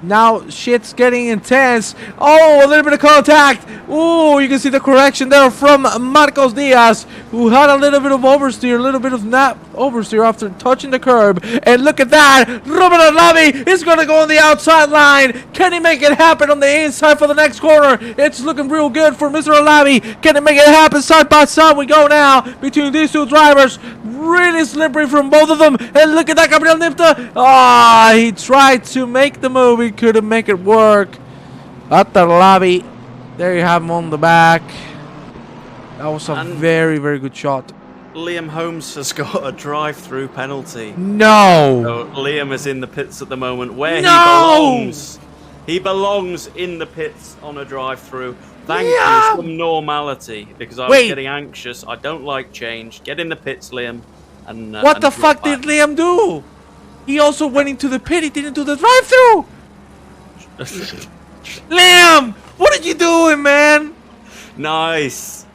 Now shit's getting intense. Oh, a little bit of contact. Oh, you can see the correction there from Marcos Diaz, who had a little bit of oversteer, a little bit of oversteer after touching the curb. And look at that. Ruben Arlavi is going to go on the outside line. Can he make it happen on the inside for the next corner? It's looking real good for Mr. Arlavi. Can he make it happen? Side by side we go now between these two drivers. Really slippery from both of them. And look at that, Gabriel Nipto. He tried to make the move. He couldn't make it work. Arlavi. There you have him on the back. That was a very, very good shot. Liam Holmes has got a drive-through penalty. No. So Liam is in the pits at the moment where he belongs. He belongs in the pits on a drive-through. Thank you, some normality, because I was getting anxious. I don't like change. Get in the pits, Liam. And what the fuck did Liam do? He also went into the pit. He didn't do the drive-through. Liam, what are you doing, man? Nice.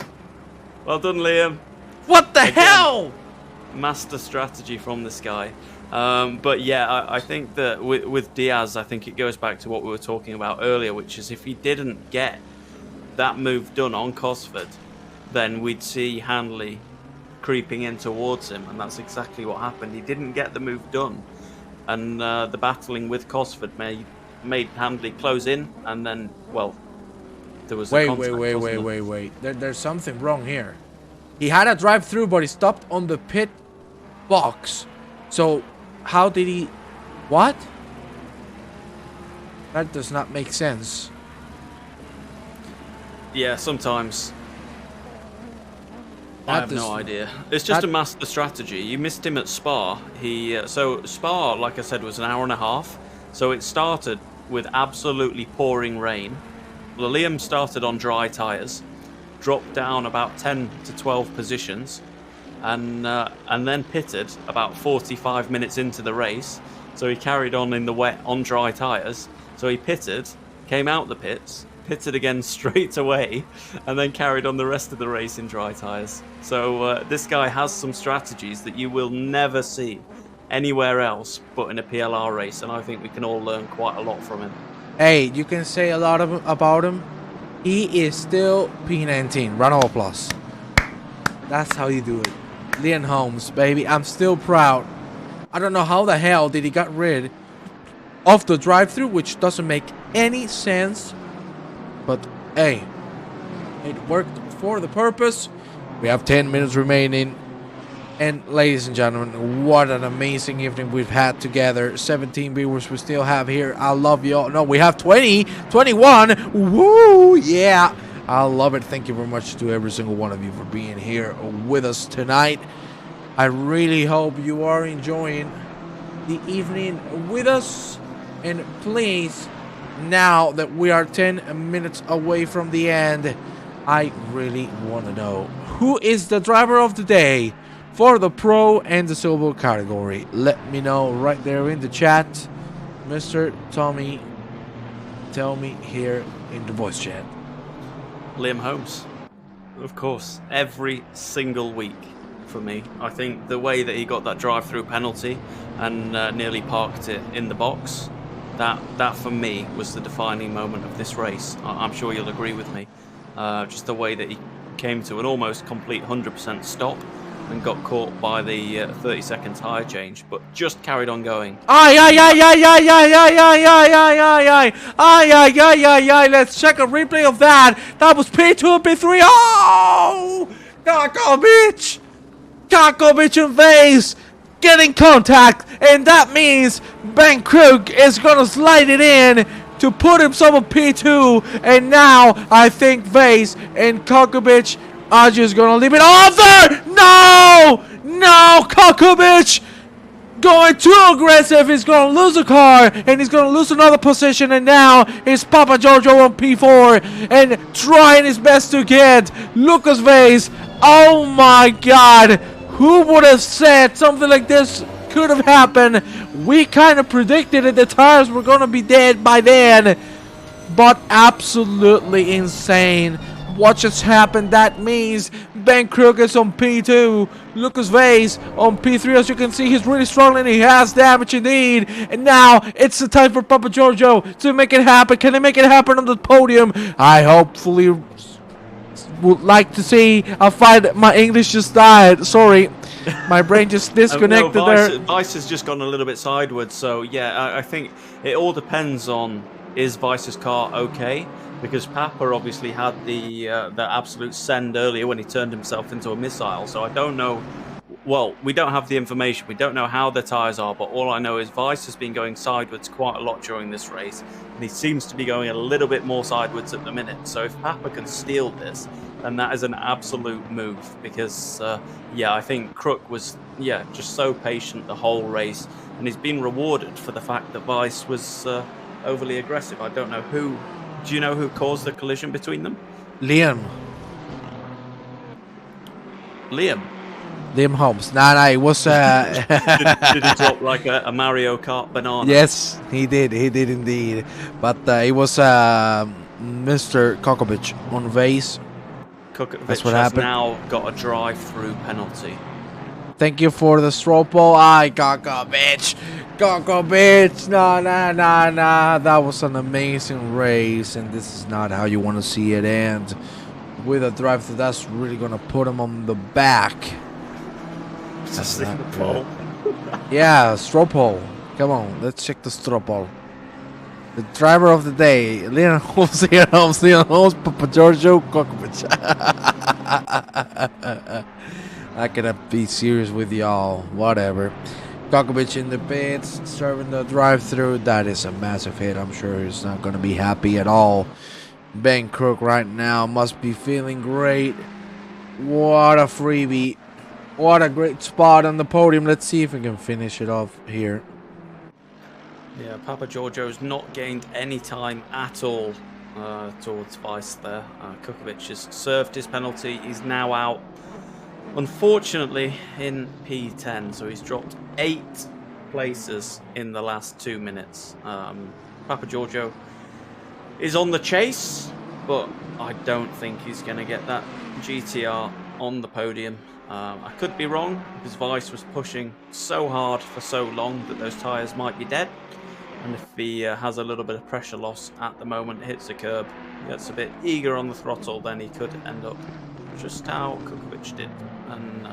Well done, Liam. What the hell? Master strategy from this guy. But yeah, I think that with Diaz, I think it goes back to what we were talking about earlier, which is if he didn't get that move done on Cosford, then we'd see Handley creeping in towards him, and that's exactly what happened. He didn't get the move done, and the battling with Cosford made Handley close in, and then, well, there was wait. There's something wrong here. He had a drive-through, but he stopped on the pit box. So how did he... What? That does not make sense. Yeah, sometimes. I have no idea. It's just a master strategy. You missed him at Spa. So Spa, like I said, was an hour and a half. So it started with absolutely pouring rain. Liam started on dry tyres, dropped down about 10 to 12 positions, and then pitted about 45 minutes into the race. So he carried on in the wet on dry tyres. So he pitted, came out the pits, pitted again straight away, and then carried on the rest of the race in dry tyres. So this guy has some strategies that you will never see anywhere else but in a PLR race, and I think we can all learn quite a lot from him. Hey, you can say a lot about him. He is still P19. Round of applause. That's how you do it. Liam Holmes, baby. I'm still proud. I don't know how the hell did he got rid of the drive-through, which doesn't make any sense. But, hey, it worked for the purpose. We have 10 minutes remaining. And ladies and gentlemen, what an amazing evening we've had together. 17 viewers we still have here. I love you all. No, we have 20, 21. Woo, yeah. I love it. Thank you very much to every single one of you for being here with us tonight. I really hope you are enjoying the evening with us. And please, now that we are 10 minutes away from the end, I really want to know who is the driver of the day for the pro and the silver category. Let me know right there in the chat. Mr. Tommy, tell me here in the voice chat. Liam Holmes, of course, every single week for me. I think the way that he got that drive-through penalty and nearly parked it in the box, that for me was the defining moment of this race. I'm sure you'll agree with me. Just the way that he came to an almost complete 100% stop and got caught by the 30-second tyre change, but just carried on going. Let's check a replay of that. That was P2 and P3. Oh! Kokovich and Vase getting contact, and that means Ben Krug is gonna slide it in to put himself on P2, and now I think Vase and Kokovich are just gonna leave it all there. No, Kokovich going too aggressive. He's gonna lose a car, and he's gonna lose another position, and now it's Papa Giorgio on P4 and trying his best to get Lucas Vase. Oh my god, who would have said something like this could have happened? We kind of predicted that the tires were gonna be dead by then, but absolutely insane what just happened. That means Ben Krug is on P2, Lucas Vase on P3. As you can see, he's really struggling. He has damage indeed, and now it's the time for Papa Giorgio to make it happen. Can he make it happen on the podium? I hopefully would like to see a fight. My English just died. Sorry, my brain just disconnected there. Vice has just gone a little bit sideways. So yeah, I think it all depends on, is Vice's car okay? Because Papa obviously had the absolute send earlier when he turned himself into a missile. So I don't know. Well, we don't have the information. We don't know how the tyres are, but all I know is Vice has been going sideways quite a lot during this race, and he seems to be going a little bit more sideways at the minute. So if Papa can steal this, then that is an absolute move, because, yeah, I think Crook was, just so patient the whole race, and he's been rewarded for the fact that Vice was overly aggressive. I don't know who. Do you know who caused the collision between them? Liam Holmes. Nah, it was. Did he drop like a Mario Kart banana? Yes, he did indeed. But it was Mr. Kokovich on Vase. Kokovich That's what has happened. Now got a drive-through penalty. Thank you for the straw poll. Kokovich. Nah. That was an amazing race, and this is not how you want to see it end. With a drive-through, that's really gonna put him on the back. That's not good. Yeah, straw poll. Come on, let's check the straw poll. The driver of the day, Liam Holmes, Papa Giorgio, Kokovich. I cannot be serious with y'all. Whatever. Kokovich in the pits, serving the drive-through. That is a massive hit. I'm sure he's not going to be happy at all. Ben Crook right now must be feeling great. What a freebie. What a great spot on the podium. Let's see if we can finish it off here. Yeah, Papa Giorgio's not gained any time at all towards Vice there. Kokovich has served his penalty. He's now out, unfortunately, in P10. So he's dropped 8 places in the last 2 minutes. Papa Giorgio is on the chase, but I don't think he's going to get that GTR on the podium. I could be wrong, because Vice was pushing so hard for so long that those tyres might be dead. And if he has a little bit of pressure loss at the moment, hits a curb, gets a bit eager on the throttle, then he could end up just how Kokovich did. And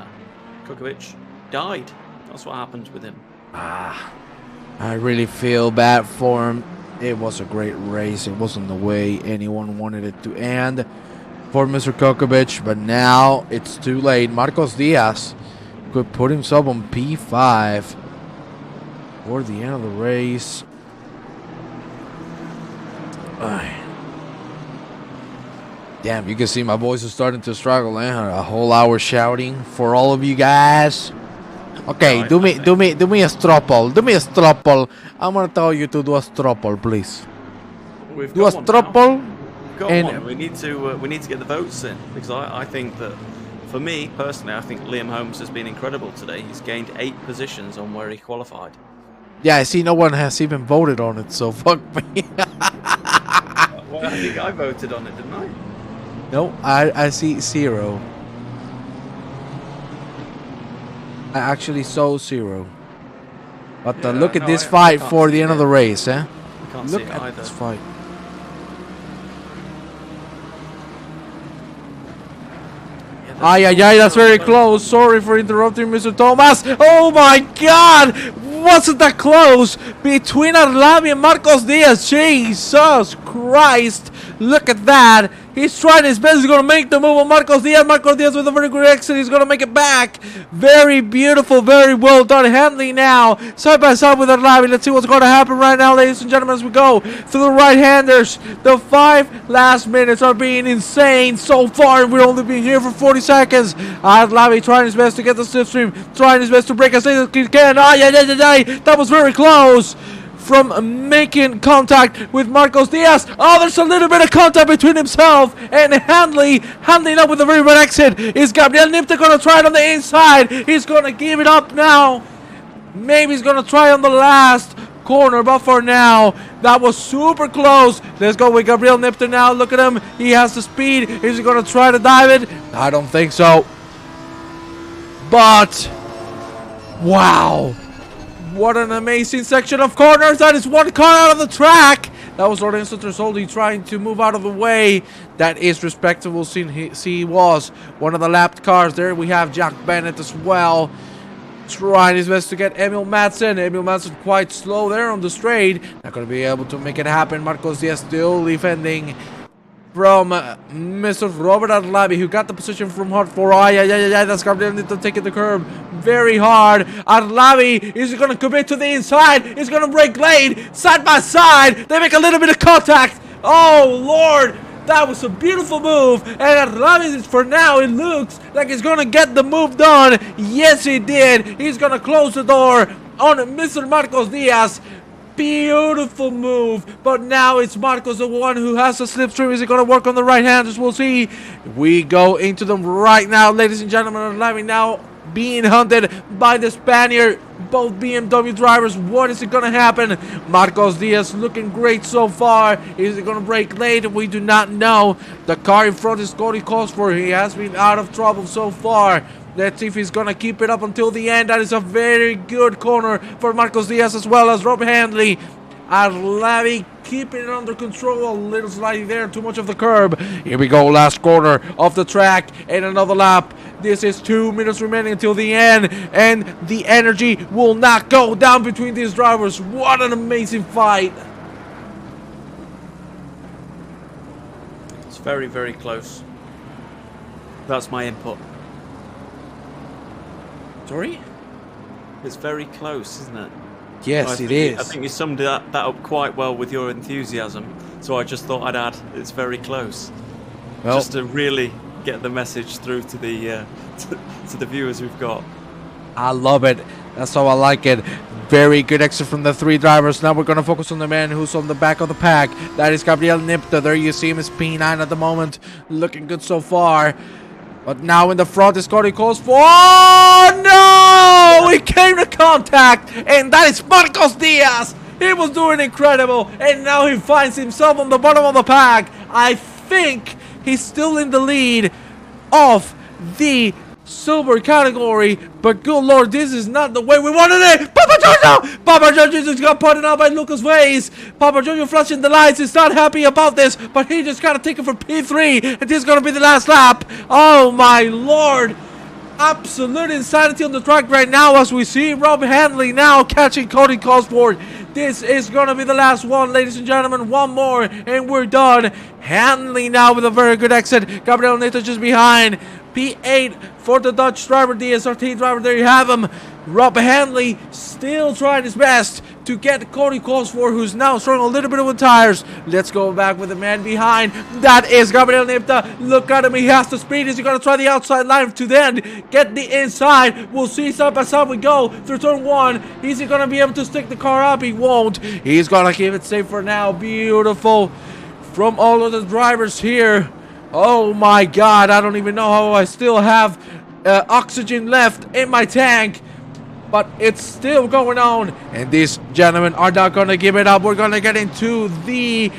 Kokovich died. That's what happened with him. I really feel bad for him. It was a great race. It wasn't the way anyone wanted it to end for Mr. Kokovich, but now it's too late. Marcos Diaz could put himself on P5 toward the end of the race. Damn, you can see my voice is starting to struggle, eh? A whole hour shouting for all of you guys. Okay, No, do me a stroppel. Do me a stroppel. I'm gonna tell you to do a stroppel, please. We've Do a got one stroppel. now. We've got and one. We need to get the votes in, because I think that, for me personally, I think Liam Holmes has been incredible today. He's gained 8 positions on where he qualified. yeah, I see no one has even voted on it, so fuck me. Well, I think I voted on it, didn't I? No, I see 0. I actually saw 0. But Yeah, look at no, this I fight can't for see the end of it. the race, eh? I can't Look see it at either. this fight. Ay, ay, ay, that's very close. Sorry for interrupting, Mr. Thomas. Oh my god! Wasn't that close? Between Arlavi and Marcos Diaz. Jesus Christ. Look at that. He's trying his best. He's going to make the move on Marcos Diaz. Marcos Diaz with a very good exit. He's going to make it back. Very beautiful. Very well done handling now. Side by side with Arlavi. Let's see what's going to happen right now, ladies and gentlemen, as we go through the right-handers. The 5 last minutes are being insane so far. We've only been here for 40 seconds. Arlavi trying his best to get the slipstream. Trying his best to break as late as he can. Ay, ay, ay, ay, ay. That was very close. From making contact with Marcos Diaz. Oh, there's a little bit of contact between himself and Handley. Handley up with a very good exit. Is Gabriel Nipto going to try it on the inside? He's going to give it up now. Maybe he's going to try on the last corner, but for now, that was super close. Let's go with Gabriel Nipto now. Look at him. He has the speed. Is he going to try to dive it? I don't think so. But, wow. What an amazing section of corners. That is one car out of the track. That was Lorenzo Tresoldi trying to move out of the way. That is respectable, since he was one of the lapped cars. There we have Jack Bennett as well, trying his best to get Emil Madsen. Emil Madsen quite slow there on the straight. Not going to be able to make it happen. Marcos Diaz still defending from Mr. Robert Arlavi, who got the position from hard 4. Ay, ay, ay, ay, that's Gabriel Nipto taking the curb very hard. Arlavi is going to commit to the inside. He's going to break lane. Side by side. They make a little bit of contact. Oh, Lord. That was a beautiful move. And Arlavi, for now, it looks like he's going to get the move done. Yes, he did. He's going to close the door on Mr. Marcos Diaz. Beautiful move, but now it's Marcos, the one who has the slipstream. Is it going to work on the right-handers? We'll see. We go into them right now, ladies and gentlemen. Arlavi now being hunted by the Spaniard. Both BMW drivers. What is it going to happen? Marcos Diaz looking great so far. Is it going to break late? We do not know. The car in front is Cody Cosworth. He has been out of trouble so far. Let's see if he's going to keep it up until the end. That is a very good corner for Marcos Diaz as well as Rob Handley. Arlavi keeping it under control. A little sliding there. Too much of the curb. Here we go. Last corner of the track. And another lap. This is 2 minutes remaining until the end. And the energy will not go down between these drivers. What an amazing fight. It's very, very close. That's my input. Sorry? It's very close, isn't it? Yes, it is. I think you summed that up quite well with your enthusiasm. So I just thought I'd add, it's very close. Well, just to really get the message through to the to the viewers we've got. I love it. That's how I like it. Very good exit from the 3 drivers. Now we're going to focus on the man who's on the back of the pack. That is Gabriel Nipto. There you see him as P9 at the moment. Looking good so far. But now in the front is Cody Cosworth. Oh, no! He came to contact. And that is Marcos Diaz. He was doing incredible. And now he finds himself on the bottom of the pack. I think he's still in the lead of the silver category. But good Lord, this is not the way we wanted it. Papa Giorgio! Papa Giorgio just got pointed out by Lucas Ways. Papa Giorgio flashing the lights. He's not happy about this. But he just got to take it for P3. And this is going to be the last lap. Oh my Lord. Absolute insanity on the track right now as we see Rob Handley now catching Cody Cosworth. This is going to be the last one, ladies and gentlemen. One more and we're done. Handley now with a very good exit. Gabriel Nipto just behind. P8 for the Dutch driver, the SRT driver. There you have him. Rob Hanley still trying his best to get Cody Cosworth, who's now struggling a little bit with tires. Let's go back with the man behind. That is Gabriel Nipto. Look at him. He has the speed. Is he going to try the outside line to then get the inside? We'll see side by side we go through turn 1. Is he going to be able to stick the car up? He won't. He's going to keep it safe for now. Beautiful from all of the drivers here. Oh my God. I don't even know how I still have oxygen left in my tank. But it's still going on, and these gentlemen are not going to give it up. We're going to get into the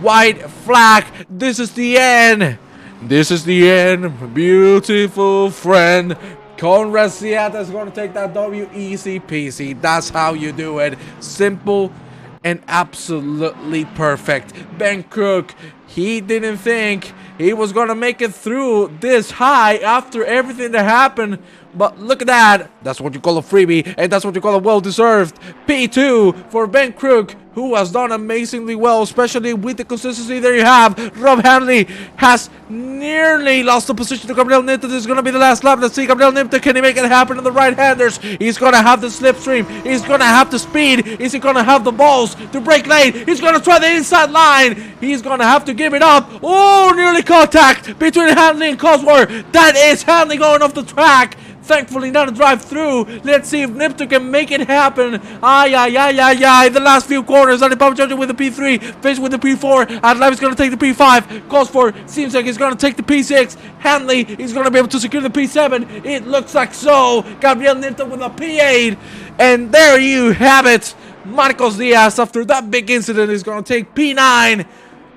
white flag. This is the end. This is the end, beautiful friend. Conrad Siata is going to take that W easy peasy. That's how you do it. Simple and absolutely perfect. Ben Crook, he didn't think he was going to make it through this high after everything that happened. But look at that. That's what you call a freebie, and that's what you call a well-deserved P2 for Ben Crook, who has done amazingly well, especially with the consistency. There you have. Rob Hanley has nearly lost the position to Gabriel Nipto. This is going to be the last lap. Let's see Gabriel Nipto. Can he make it happen to the right-handers? He's going to have the slipstream. He's going to have the speed. Is he going to have the balls to break lane? He's going to try the inside line. He's going to have to give it up. Oh, nearly contact between Hanley and Cosworth. That is Hanley going off the track. Thankfully not a drive through. Let's see if Nipto can make it happen. The last few corners. Papa Jojo with the P3, faced with the P4. Adlife is going to take the P5. Calls for, seems like he's going to take the P6. Hanley is going to be able to secure the P7. It looks like so. Gabriel Nipto with a P8. And there you have it. Marcos Diaz, after that big incident, is going to take P9.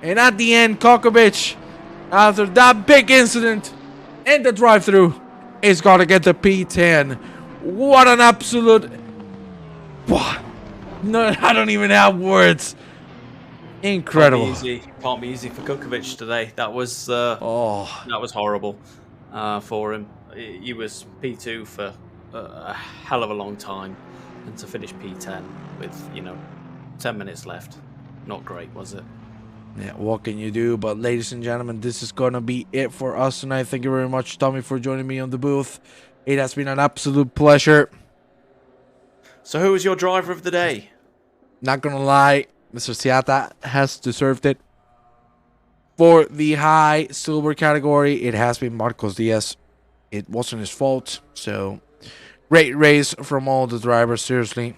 And at the end, Kokovich, after that big incident and the drive-through, is going to get the P10. What an absolute... No, I don't even have words. Incredible. Can't be easy for Kokovich today. That was that was horrible for him. He was P2 for a hell of a long time, and to finish P10 with 10 minutes left, not great, was it? Yeah, what can you do? But ladies and gentlemen, this is gonna be it for us tonight. Thank you very much, Tommy, for joining me on the booth. It has been an absolute pleasure. So who was your driver of the day? Not gonna lie, Mr. Siata has deserved it. For the high silver category, it has been Marcos Diaz. It wasn't his fault, so great race from all the drivers, seriously.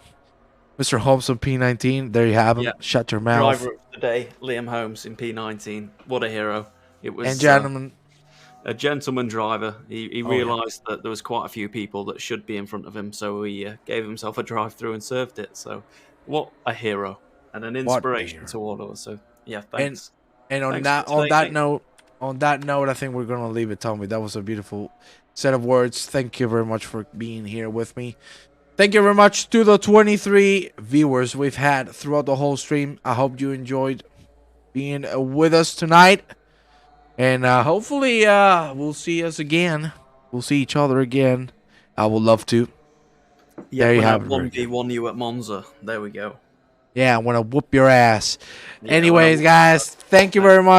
Mr. Holmes on P19, there you have him. Yeah. Shut your mouth. Driver of the day, Liam Holmes in P19. What a hero. It was, and gentlemen, a gentleman driver. He realised that there was quite a few people that should be in front of him, so he gave himself a drive-through and served it. So what a hero and an inspiration to all of us. So yeah, thanks. And on that note, I think we're gonna leave it, Tommy. That was a beautiful set of words. Thank you very much for being here with me. Thank you very much to the 23 viewers we've had throughout the whole stream. I hope you enjoyed being with us tonight. And hopefully we'll see us again. We'll see each other again. I would love to. Yeah, there you have it. 1v1 you at Monza. There we go. Yeah, I want to whoop your ass. Yeah, anyways, guys, thank you very much.